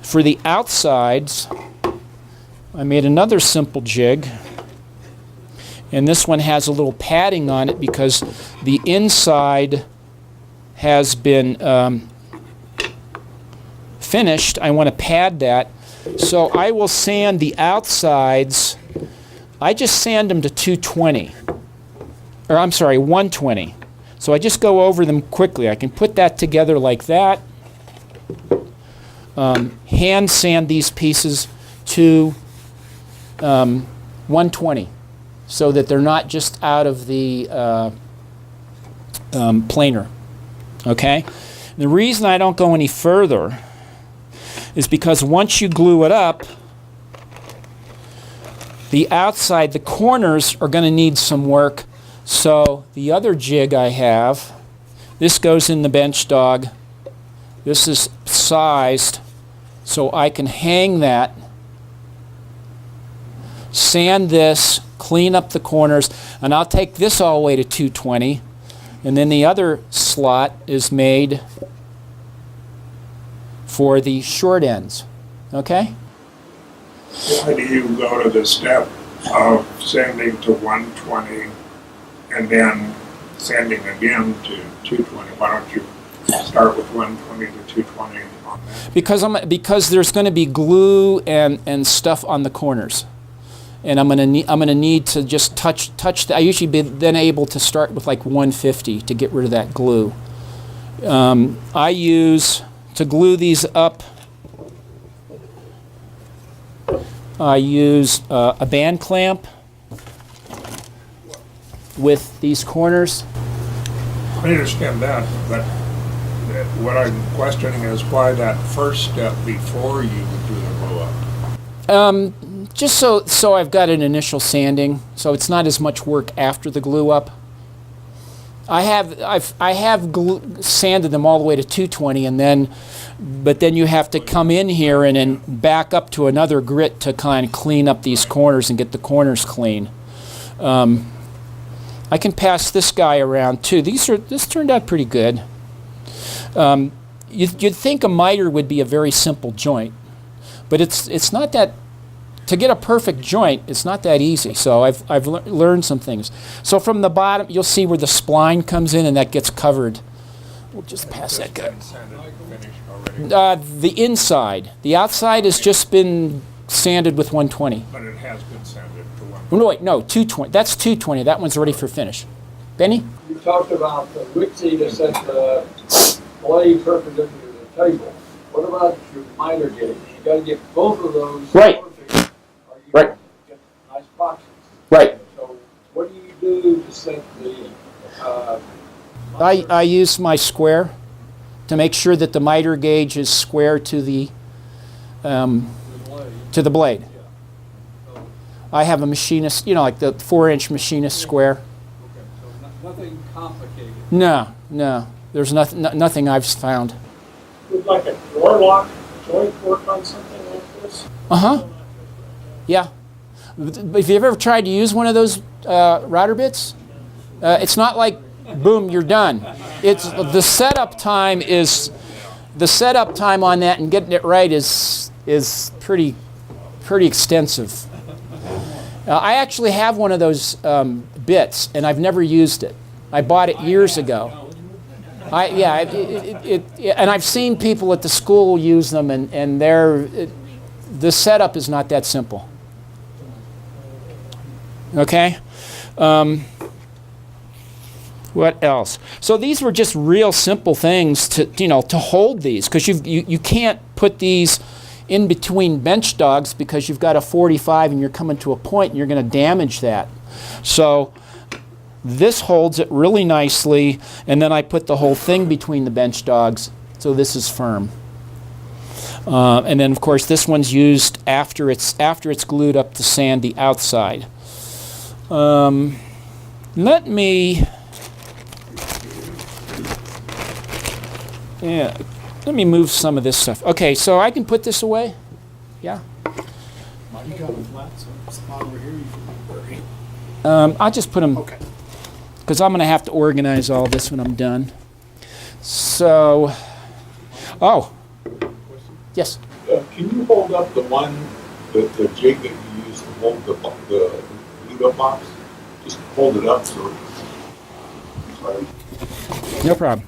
for the outsides, I made another simple jig. And this one has a little padding on it because the inside has been finished. I want to pad that. So I will sand the outsides. I just sand them to 220. Or I'm sorry, 120. So I just go over them quickly. I can put that together like that. Hand sand these pieces to 120 so that they're not just out of the planer. Okay? The reason I don't go any further is because once you glue it up, the outside, the corners are going to need some work. So the other jig I have, this goes in the bench dog. This is sized so I can hang that, sand this, clean up the corners, and I'll take this all the way to 220. And then the other slot is made for the short ends. Okay? Why do you go to the step of sanding to 120 and then sanding again to 220? Why don't you start with 120 to 220 on that? Because there's going to be glue and stuff on the corners, and I'm going to need to just touch. I usually be then able to start with like 150 to get rid of that glue. I use to glue these up. I use a band clamp with these corners. I understand that, but what I'm questioning is why that first step before you do the glue up? Just so I've got an initial sanding, so it's not as much work after the glue up. I have sanded them all the way to 220, but then you have to come in here and then back up to another grit to kind of clean up these corners and get the corners clean. I can pass this guy around too. This turned out pretty good. You'd think a miter would be a very simple joint, but it's not that. To get a perfect joint, it's not that easy. So I've learned some things. So from the bottom, you'll see where the spline comes in, and that gets covered. We'll just pass that guy. The inside, the outside has just been sanded with 120. But it has been sanded to 120. No, wait, no, 220. That's 220. That one's ready for finish. Benny? You talked about the Wixie to set the blade perpendicular to the table. What about your miter gauge? You got to get both of those. Right. Right. Get nice boxes. Right. So what do you do to set the? I use my square to make sure that the miter gauge is square to the to the blade. I have a machinist, you know, like the 4-inch machinist square. Okay, so nothing complicated. No. There's nothing I've found. Would like a drawer lock joint work on something like this? Yeah. If you've ever tried to use one of those router bits, it's not like boom, you're done. It's the setup time on that and getting it right is pretty extensive. I actually have one of those bits, and I've never used it. I bought it years ago. And I've seen people at the school use them, and the setup is not that simple. Okay. What else? So these were just real simple things to hold these, because you can't put these in between bench dogs because you've got a 45 and you're coming to a point and you're going to damage that. So this holds it really nicely, and then I put the whole thing between the bench dogs, so this is firm. And then of course this one's used after it's glued up to sand the outside. Let me move some of this stuff. Okay, so I can put this away? Yeah? You got a flat spot over here you can bury. I'll just put them, Okay. because I'm going to have to organize all this when I'm done. So, yes? Can you hold up the jig that you use to hold the lead-up box? Just hold it up so. Sorry. No problem.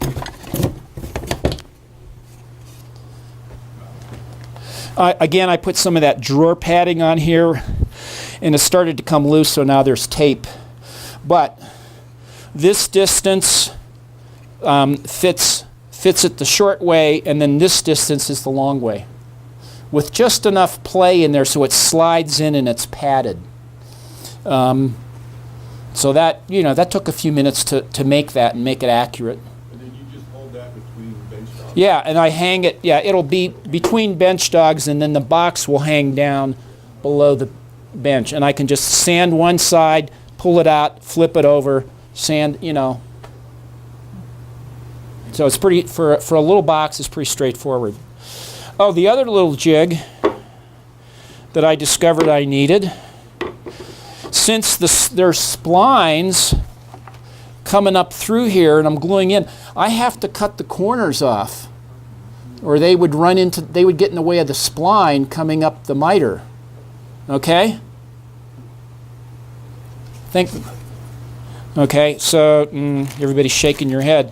Again, I put some of that drawer padding on here, and it started to come loose, so now there's tape. But this distance fits it the short way, and then this distance is the long way, with just enough play in there so it slides in and it's padded. So that took a few minutes to make that and make it accurate. And then you just hold that between bench dogs? Yeah, and I hang it, it'll be between bench dogs, and then the box will hang down below the bench. And I can just sand one side, pull it out, flip it over, sand, So it's pretty, for a little box, it's pretty straightforward. Oh, the other little jig that I discovered I needed, since there's splines coming up through here and I'm gluing in, I have to cut the corners off, or they would get in the way of the spline coming up the miter. Okay? Okay, so everybody's shaking your head.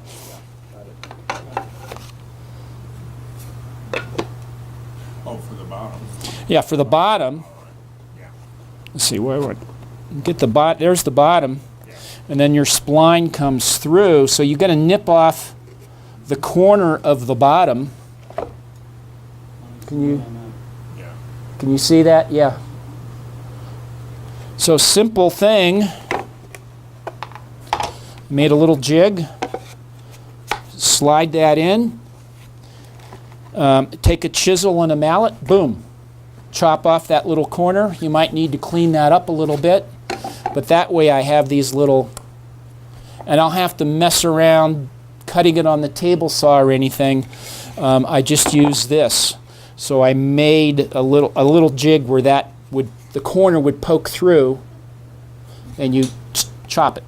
Oh, for the bottom. Yeah, for the bottom. Let's see, where get the bottom. There's the bottom, and then your spline comes through. So you got to nip off the corner of the bottom. Can you see that? Yeah. So simple thing. Made a little jig. Slide that in. Take a chisel and a mallet. Boom. Chop off that little corner. You might need to clean that up a little bit, but that way I have these little, and I'll have to mess around cutting it on the table saw or anything. I just use this. So I made a little jig where the corner would poke through, and you chop it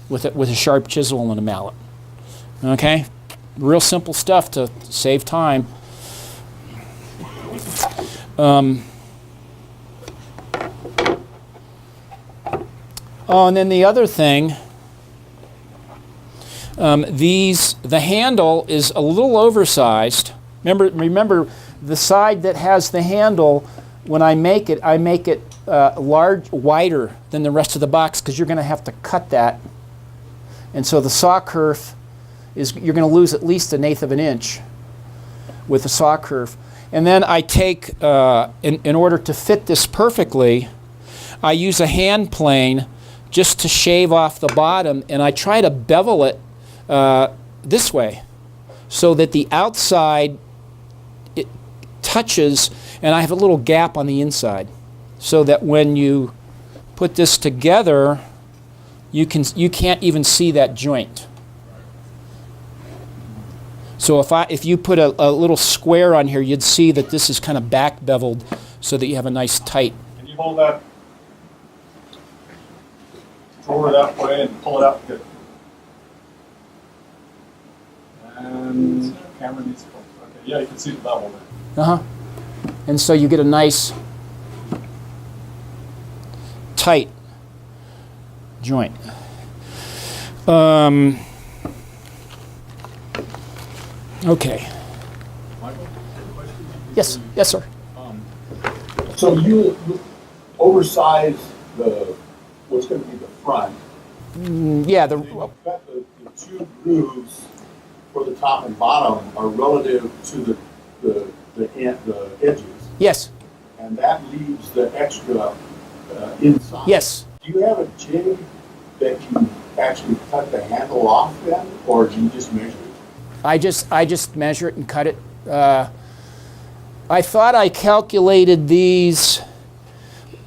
with a sharp chisel and a mallet. Okay, real simple stuff to save time. And then the other thing, the handle is a little oversized. Remember the side that has the handle, when I make it wider than the rest of the box, because you're going to have to cut that. And so the saw kerf you're going to lose at least 1/8 of an inch with the saw kerf. And then I take, in order to fit this perfectly, I use a hand plane just to shave off the bottom, and I try to bevel it this way so that the outside touches, and I have a little gap on the inside, so that when you put this together, you can't even see that joint. So if you put a little square on here, you'd see that this is kind of back beveled, so that you have a nice tight. Can you hold that drawer that way and pull it out? Good. And camera needs to focus. Okay, yeah, you can see the bevel there. And so you get a nice tight joint. Okay. Michael, question? Yes, sir. So you oversize what's going to be the front. Yeah. And then you cut the two grooves for the top and bottom are relative to the edges. Yes. And that leaves the extra inside. Yes. Do you have a jig that you actually cut the handle off then, or do you just measure it? I just measure it and cut it. I thought I calculated these,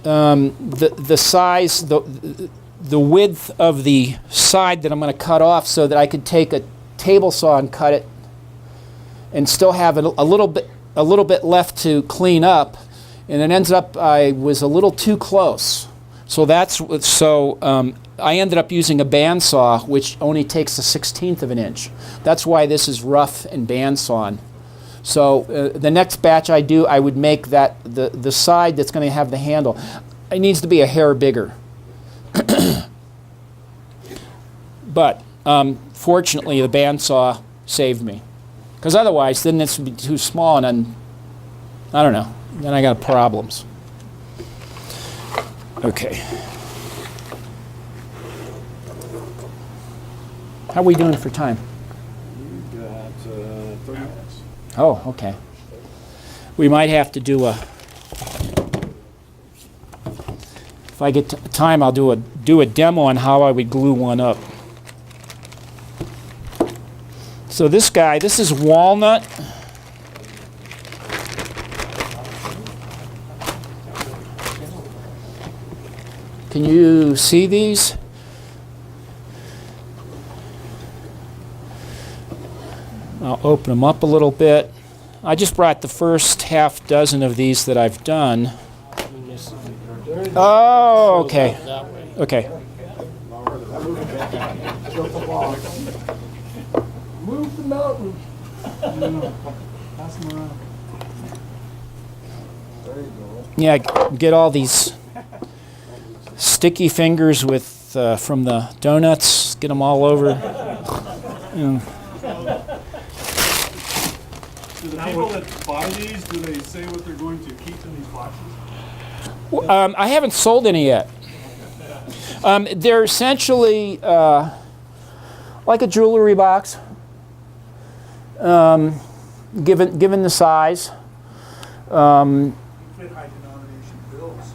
the size, the width of the side that I'm going to cut off, so that I could take a table saw and cut it, and still have a little bit left to clean up. And it ends up I was a little too close. So I ended up using a bandsaw, which only takes a 1/16 of an inch. That's why this is rough and bandsawn. So the next batch I do, I would make that the side that's going to have the handle, it needs to be a hair bigger. But fortunately, the bandsaw saved me, because otherwise, then this would be too small, and then I don't know. Then I got problems. Okay. How are we doing for time? You got 30 minutes. Oh, okay. We might have to do if I get time, I'll do a demo on how I would glue one up. So this is walnut. Can you see these? I'll open them up a little bit. I just brought the first half dozen of these that I've done. Oh, okay. Okay. Move the mountain. Yeah, get all these sticky fingers with from the donuts. Get them all over. You know. Do the people that buy these, do they say what they're going to keep in these boxes? I haven't sold any yet. They're essentially like a jewelry box, given the size. Fit high denomination bills.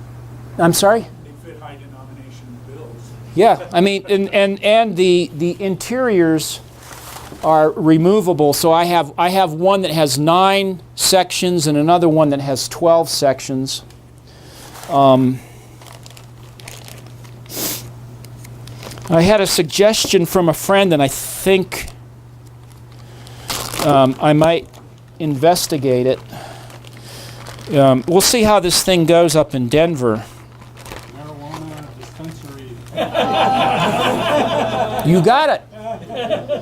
I'm sorry? They fit high denomination bills. Yeah, I mean, and the interiors are removable. So I have one that has 9 sections and another one that has 12 sections. I had a suggestion from a friend, and I think I might investigate it. We'll see how this thing goes up in Denver. Marijuana dispensary. You got it.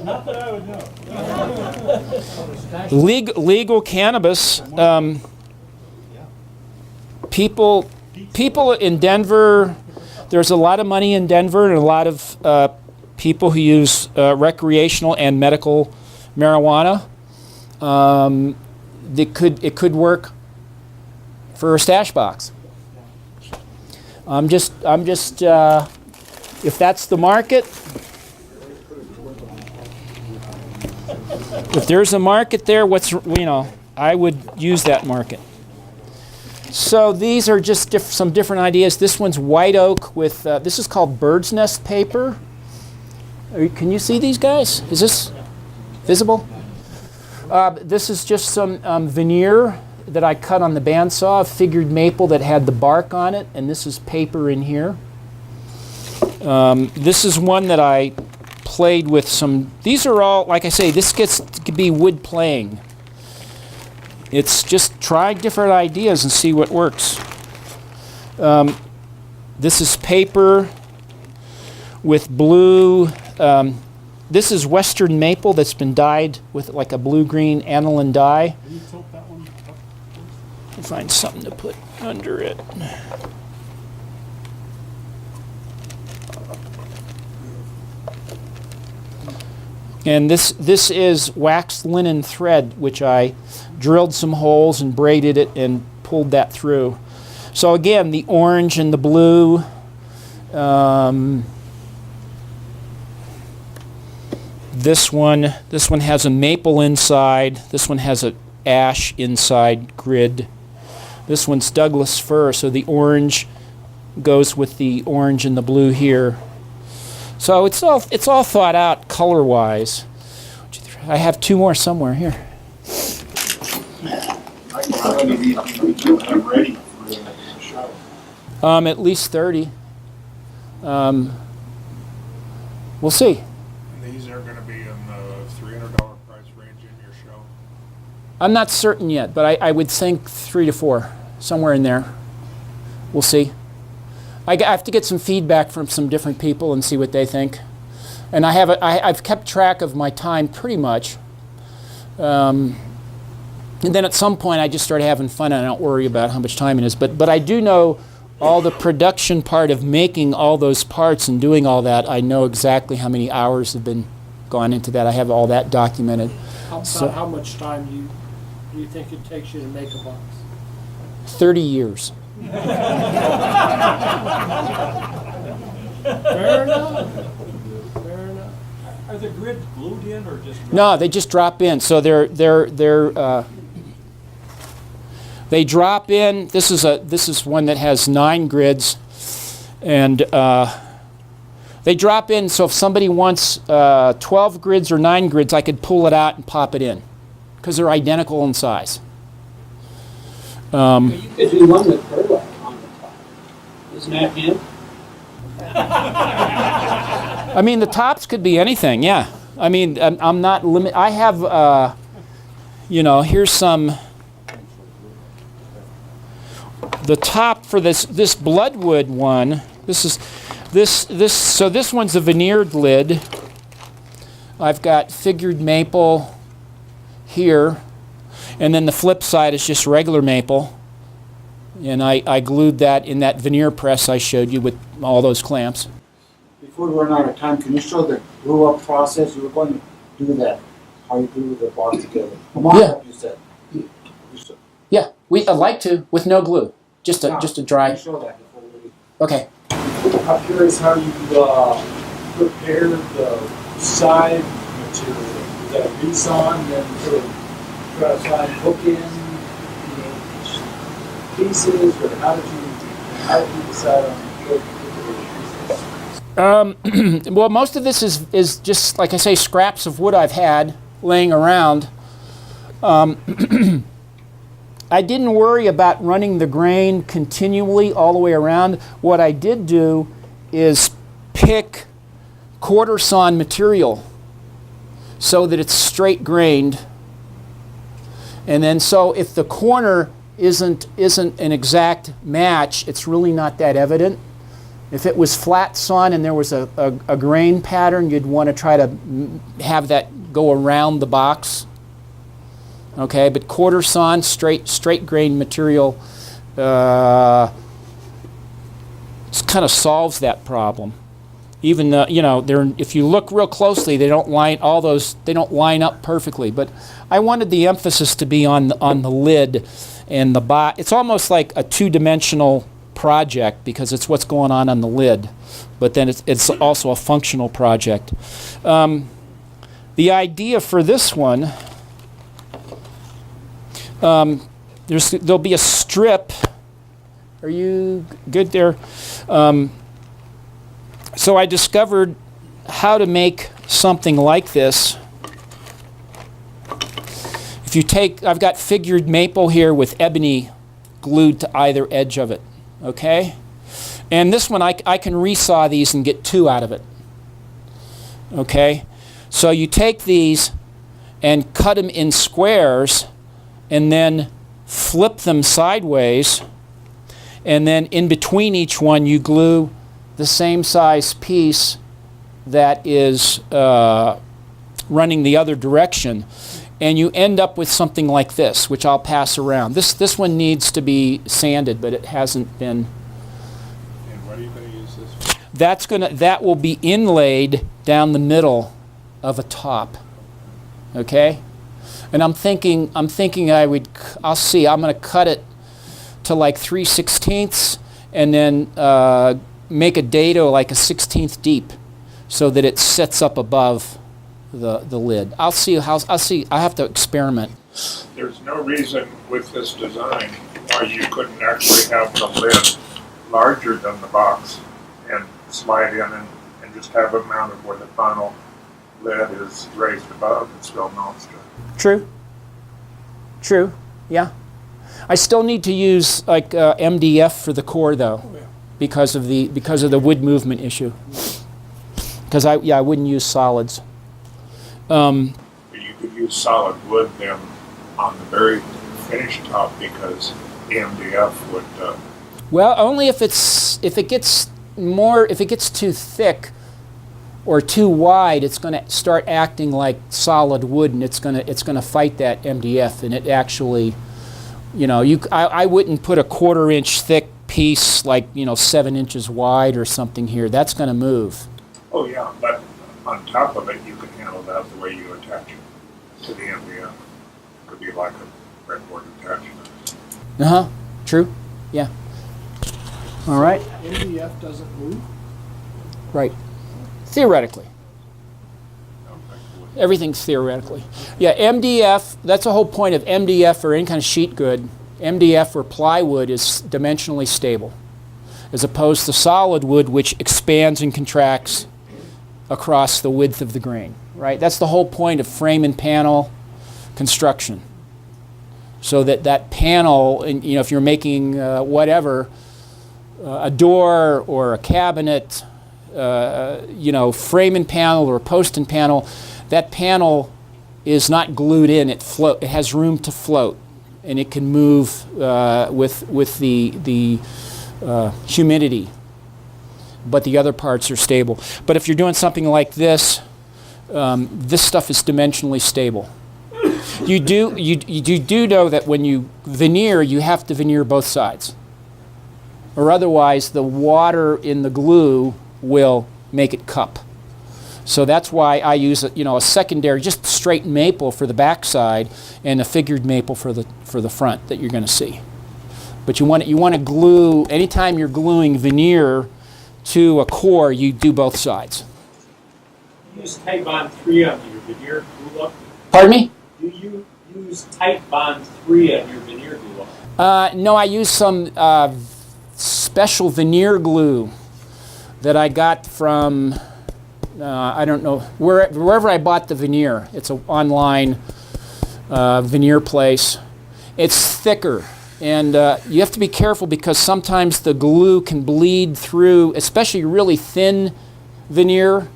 Not that I would know. Legal cannabis. People in Denver, there's a lot of money in Denver, and a lot of people who use recreational and medical marijuana. It could work for a stash box. I'm just if that's the market, if there's a market there, I would use that market. So these are just some different ideas. This one's white oak with, this is called bird's nest paper. Can you see these guys? Is this visible? This is just some veneer that I cut on the bandsaw, figured maple that had the bark on it, and this is paper in here. This is one that I played with some. These are all, like I say, this gets to be wood playing. It's just try different ideas and see what works. This is paper with blue. This is western maple that's been dyed with like a blue-green aniline dye. Can you tilt that one up, please? I'll find something to put under it. And this is waxed linen thread, which I drilled some holes and braided it and pulled that through. So again, the orange and the blue. This one has a maple inside. This one has a ash inside grid. This one's Douglas fir, so the orange goes with the orange and the blue here. So it's all thought out color-wise. I have two more somewhere here. How many of these do you have ready for the show? At least 30. We'll see. And these are going to be in the $300 price range in your show? I'm not certain yet, but I would think 3 to 4, somewhere in there. We'll see. I have to get some feedback from some different people and see what they think. And I've kept track of my time pretty much. And then at some point I just start having fun and I don't worry about how much time it is. But I do know all the production part of making all those parts and doing all that. I know exactly how many hours have been gone into that. I have all that documented. How much time do you think it takes you to make a box? 30 years. Fair enough. Fair enough. Are the grids glued in or just? No, they just drop in. So they drop in. This is one that has 9 grids, and they drop in. So if somebody wants 12 grids or 9 grids, I could pull it out and pop it in, because they're identical in size. You could do one with burlap on the top. Isn't that him? I mean, the tops could be anything. Yeah. I mean, I'm not limit. I have, here's some. The top for this bloodwood one. So this one's a veneered lid. I've got figured maple here. And then the flip side is just regular maple. And I glued that in that veneer press I showed you with all those clamps. Before we run out of time, can you show the glue up process? You were going to do that, how you glue the box together. Yeah. You said. Yeah, I'd like to, with no glue. Just a dry. Can you show that before we... Okay. I'm curious how you prepare the side material. Is that a resawn, then sort of try to find hook in pieces, or how did you decide on what pieces? Well, most of this is just, like I say, scraps of wood I've had laying around. I didn't worry about running the grain continually all the way around. What I did do is pick quarter sawn material so that it's straight grained. And then so if the corner isn't an exact match, it's really not that evident. If it was flat sawn and there was a grain pattern, you'd want to try to have that go around the box. Okay, but quarter sawn, straight grain material kind of solves that problem. Even though, if you look real closely, they don't line up perfectly. But I wanted the emphasis to be on the lid and the bot. It's almost like a two-dimensional project because it's what's going on the lid, but then it's also a functional project. The idea for this one, there'll be a strip. Are you good there? So I discovered how to make something like this. If you take, I've got figured maple here with ebony glued to either edge of it, okay? And this one, I can resaw these and get 2 out of it, okay? So you take these and cut them in squares and then flip them sideways, and then in between each one you glue the same size piece that is running the other direction, and you end up with something like this, which I'll pass around. This one needs to be sanded, but it hasn't been. And what are you going to use this for? That will be inlaid down the middle of a top. Okay? And I'm thinking I'll see, I'm going to cut it to like 3/16 and then make a dado like a 1/16 deep so that it sets up above the lid. I'll see. I have to experiment. There's no reason with this design why you couldn't actually have the lid larger than the box and slide in and just have it mounted where the final lid is raised above and still mounts to it. True. Yeah. I still need to use like MDF for the core though, because of the wood movement issue. Because I wouldn't use solids. You could use solid wood then on the very finished top because the MDF would. Well, only if it gets too thick or too wide, it's going to start acting like solid wood, and it's going to fight that MDF, and it actually, I wouldn't put a 1/4 inch thick piece like 7 inches wide or something here. That's going to move. Oh yeah, but on top of it, you can handle that the way you attach it to the MDF. It could be like a breadboard attachment. True. Yeah. All right. MDF doesn't move? Right. Theoretically. Everything's theoretically. Yeah, MDF, that's the whole point of MDF or any kind of sheet good. MDF or plywood is dimensionally stable, as opposed to solid wood, which expands and contracts across the width of the grain, right? That's the whole point of frame and panel construction. So that panel, and if you're making whatever, a door or a cabinet, frame and panel or post and panel, that panel is not glued in. It has room to float, and it can move with the humidity. But the other parts are stable. But if you're doing something like this, this stuff is dimensionally stable. You do know that when you veneer, you have to veneer both sides, or otherwise the water in the glue will make it cup. So that's why I use a secondary, just straight maple for the back side and a figured maple for the front that you're going to see. But you want to glue, anytime you're gluing veneer to a core, you do both sides. You use Type Bond 3 on your veneer glue up? Pardon me? Do you use Type Bond 3 on your veneer glue up? No, I use some special veneer glue that I got from, I don't know, wherever I bought the veneer. It's an online veneer place. It's thicker. And you have to be careful because sometimes the glue can bleed through, especially really thin veneer,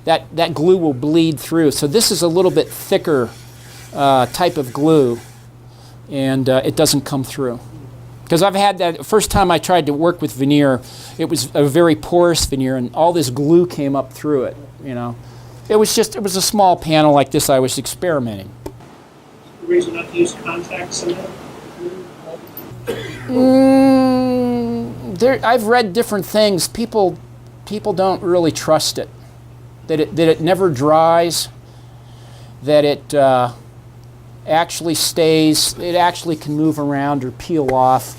that glue will bleed through. So this is a little bit thicker type of glue, and it doesn't come through. Because I've had that, first time I tried to work with veneer, it was a very porous veneer, and all this glue came up through it, It was a small panel like this. I was experimenting. The reason not to use contact cement? I've read different things. People don't really trust it. That it never dries. That it actually stays. It actually can move around or peel off.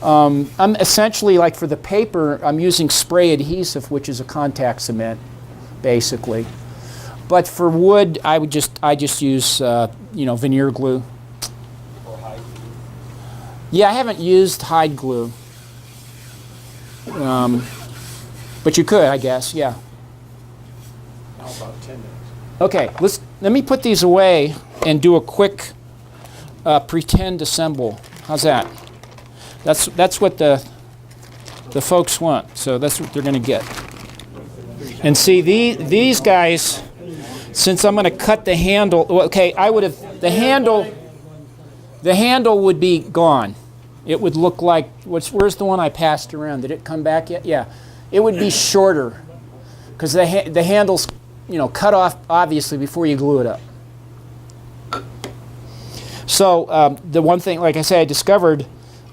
I'm essentially, like for the paper, I'm using spray adhesive, which is a contact cement, basically. But for wood, I just use veneer glue. Yeah, I haven't used hide glue, but you could, I guess. Yeah. How about 10 minutes? Okay, let me put these away and do a quick pretend assemble. How's that? That's what the folks want. So that's what they're going to get. And see, these guys, since I'm going to cut the handle, okay, I would have, the handle would be gone. It would look like, where's the one I passed around? Did it come back yet? Yeah. It would be shorter because the handle's, cut off, obviously, before you glue it up. So the one thing, like I say, I discovered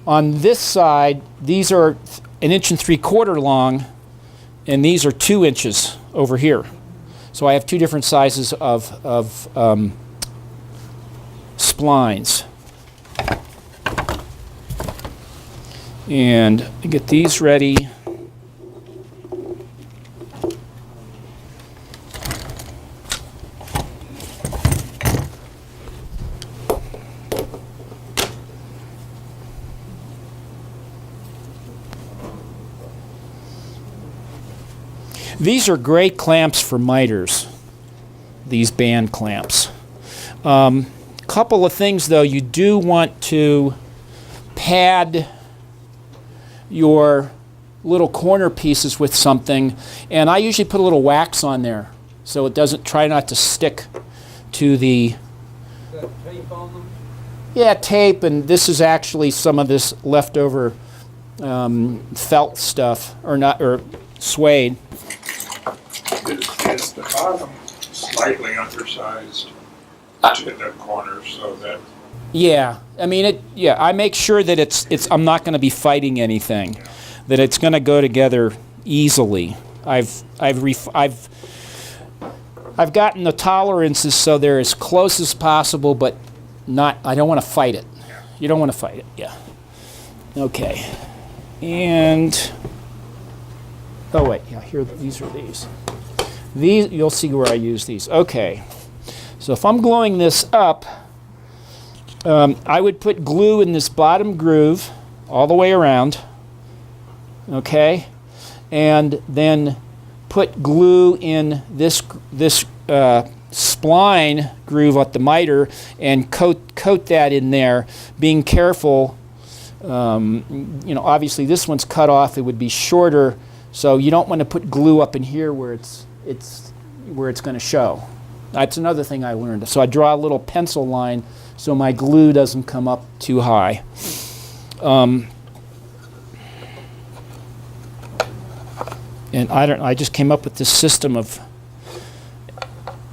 on this side, these are 1 3/4 long, and these are 2 inches over here. So I have 2 different sizes of splines. And get these ready. These are great clamps for miters, these band clamps. Couple of things though, you do want to pad your little corner pieces with something, and I usually put a little wax on there so it doesn't, try not to stick to the... Tape on them? Yeah, tape, and this is actually some of this leftover felt stuff, or suede. Is the bottom slightly undersized to the corners so that... Yeah, I mean I make sure that it's I'm not going to be fighting anything, that it's going to go together easily. I've gotten the tolerances so they're as close as possible, but not. I don't want to fight it. You don't want to fight it. Yeah. Okay. And oh wait, yeah. Here, these are these. These you'll see where I use these. Okay. So if I'm gluing this up. I would put glue in this bottom groove all the way around, okay, and then put glue in this spline groove at the miter and coat that in there, being careful. Obviously this one's cut off; it would be shorter, so you don't want to put glue up in here where it's going to show. That's another thing I learned. So I draw a little pencil line so my glue doesn't come up too high. And I just came up with this system of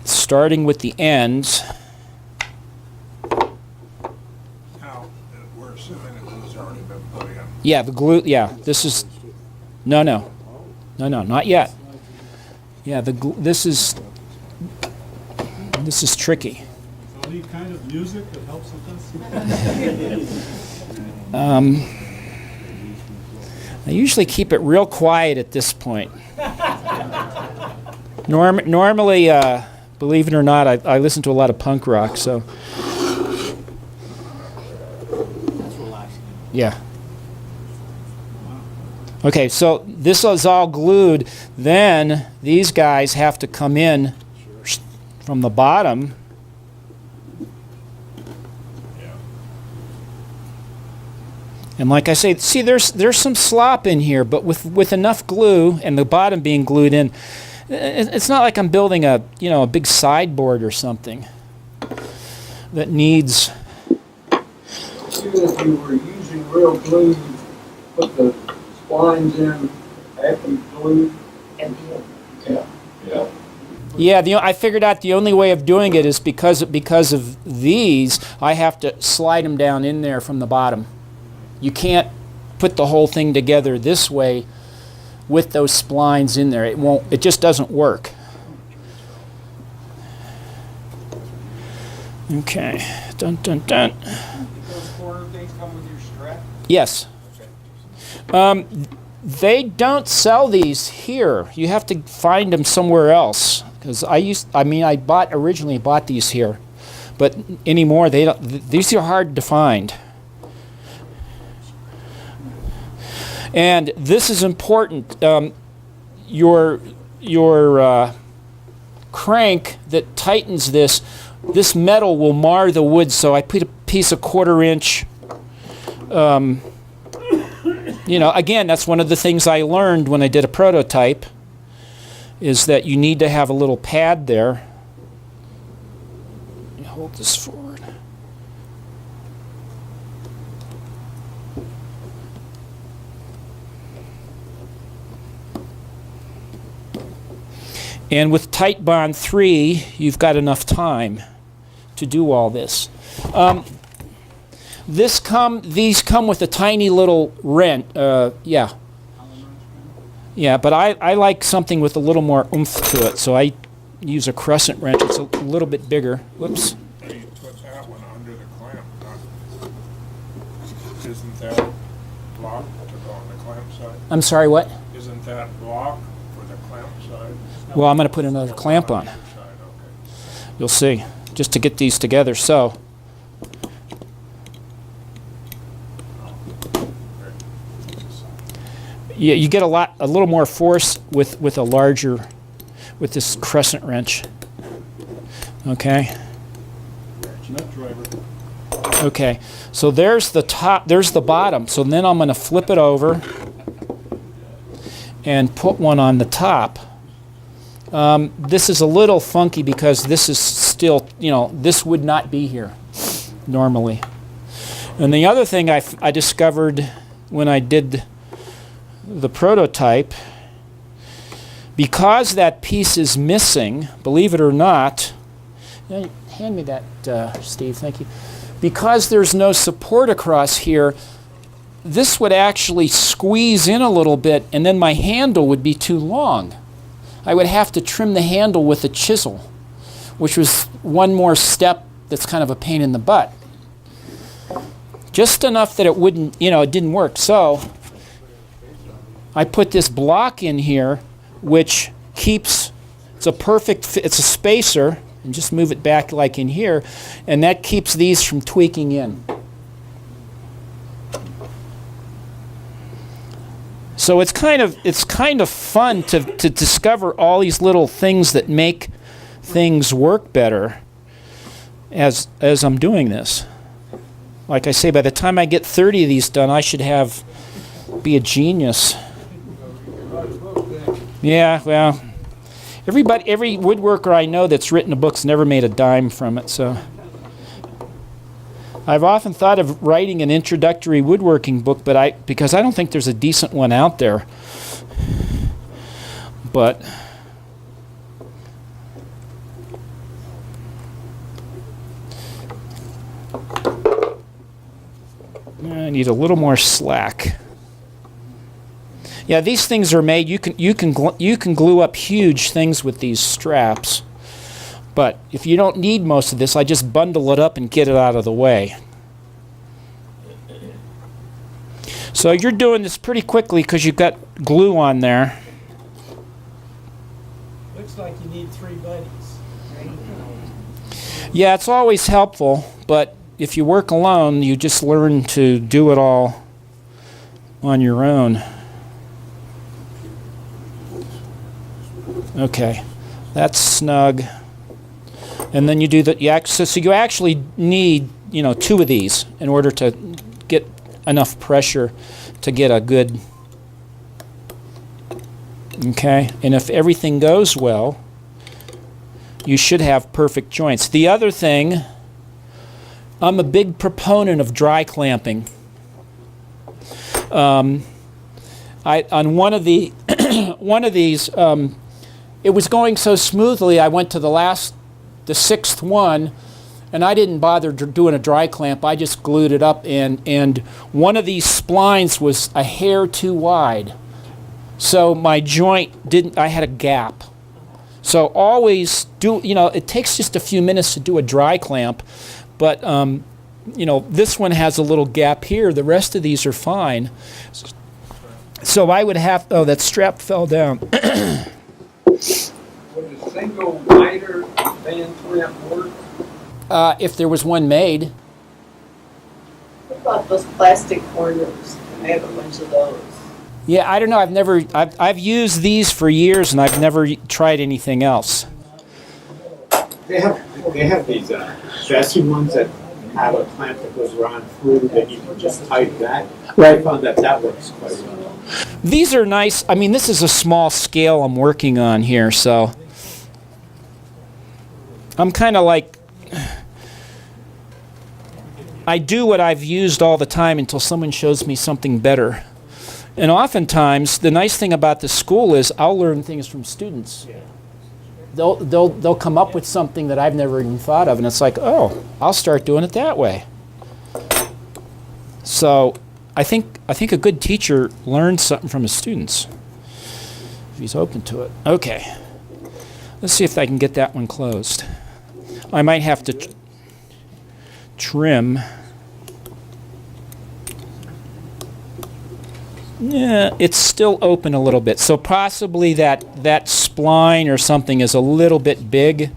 starting with the ends. Now, we're assuming the glue's already been put in. Yeah, the glue, yeah, this is, no, not yet. Yeah, this is tricky. Any kind of music that helps with this? I usually keep it real quiet at this point. Normally, believe it or not, I listen to a lot of punk rock, so. Yeah. Okay, so this is all glued. Then these guys have to come in from the bottom. And like I say, see, there's some slop in here, but with enough glue and the bottom being glued in, it's not like I'm building a big sideboard or something that needs. Even if you were using real glue, you put the splines in after you glue. Yeah. Yeah, I figured out the only way of doing it is because of these, I have to slide them down in there from the bottom. You can't put the whole thing together this way with those splines in there. It just doesn't work. Okay. Dun dun dun. Those corner things come with your strap? Yes. They don't sell these here. You have to find them somewhere else. Because I originally bought these here, but anymore they don't. These are hard to find. And this is important. Your crank that tightens this metal will mar the wood. So I put a piece of 1/4 inch. You know, again, that's one of the things I learned when I did a prototype, is that you need to have a little pad there. Let me hold this forward. And with Tight Bond 3, you've got enough time to do all this. These come with a tiny little wrench. Yeah, but I like something with a little more oomph to it, so I use a crescent wrench. It's a little bit bigger. Whoops. You put that one under the clamp. Isn't that block to go on the clamp side? I'm sorry, what? Isn't that block for the clamp side? Well, I'm going to put another clamp on. Okay. You'll see, just to get these together. So. Yeah, you get a little more force with this crescent wrench. Okay. Okay, so there's the top, there's the bottom. So then I'm going to flip it over and put one on the top. This is a little funky because this is still, you know, this would not be here normally. And the other thing I discovered when I did the prototype, because that piece is missing, believe it or not, hand me that, Steve, thank you. Because there's no support across here, this would actually squeeze in a little bit, and then my handle would be too long. I would have to trim the handle with a chisel, which was one more step that's kind of a pain in the butt. Just enough that it wouldn't, you know, it didn't work. So I put this block in here, which keeps, it's a perfect, it's a spacer, and just move it back like in here, and that keeps these from tweaking in. So it's kind of fun to discover all these little things that make things work better as I'm doing this. Like I say, by the time I get 30 of these done, I should be a genius. Yeah, well, every woodworker I know that's written a book's never made a dime from it, so. I've often thought of writing an introductory woodworking book, but because I don't think there's a decent one out there. But I need a little more slack. Yeah, these things are made. You can glue up huge things with these straps. But if you don't need most of this, I just bundle it up and get it out of the way. So you're doing this pretty quickly because you've got glue on there. Looks like you need 3 buddies. Yeah, it's always helpful, but if you work alone, you just learn to do it all on your own. Okay, that's snug. And then you do that. So you actually need, 2 of these in order to get enough pressure to get a good. Okay, and if everything goes well, you should have perfect joints. The other thing, I'm a big proponent of dry clamping. On one of these, it was going so smoothly. I went to the 6th one, and I didn't bother doing a dry clamp. I just glued it up, and one of these splines was a hair too wide, so my joint didn't. I had a gap. So always do. It takes just a few minutes to do a dry clamp, but this one has a little gap here. The rest of these are fine. So I would have. Oh, that strap fell down. Would a single miter band clamp work? If there was one made. What about those plastic corners? I have a bunch of those. Yeah, I don't know. I've used these for years, and I've never tried anything else. They have these dressing ones that have a clamp that goes around through, then you can just tighten that. Right. I found that works quite well. These are nice. I mean, this is a small scale I'm working on here, so I'm kind of like, I do what I've used all the time until someone shows me something better. And oftentimes, the nice thing about the school is I'll learn things from students. They'll come up with something that I've never even thought of, and it's like, oh, I'll start doing it that way. So I think a good teacher learns something from his students if he's open to it. Okay, let's see if I can get that one closed. I might have to trim. Yeah, it's still open a little bit, so possibly that spline or something is a little bit big,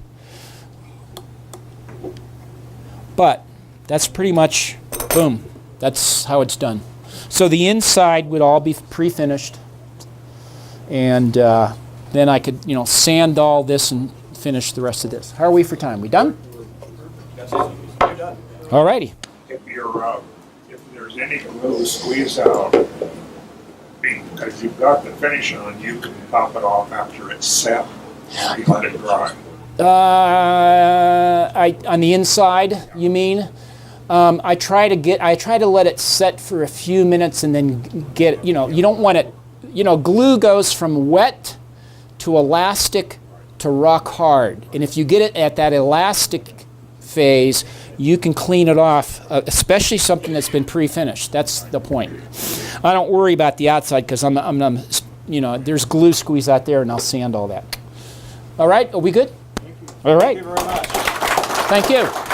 but that's pretty much, boom, that's how it's done. So the inside would all be pre-finished, and then I could, sand all this and finish the rest of this. How are we for time? We done? All righty. If there's any glue squeeze out, because you've got the finish on, you can pop it off after it's set and let it dry. On the inside, you mean? I try to let it set for a few minutes and then get, you don't want it, glue goes from wet to elastic to rock hard. And if you get it at that elastic phase, you can clean it off, especially something that's been pre-finished. That's the point. I don't worry about the outside because there's glue squeeze out there, and I'll sand all that. All right, are we good? All right. Thank you very much. Thank you.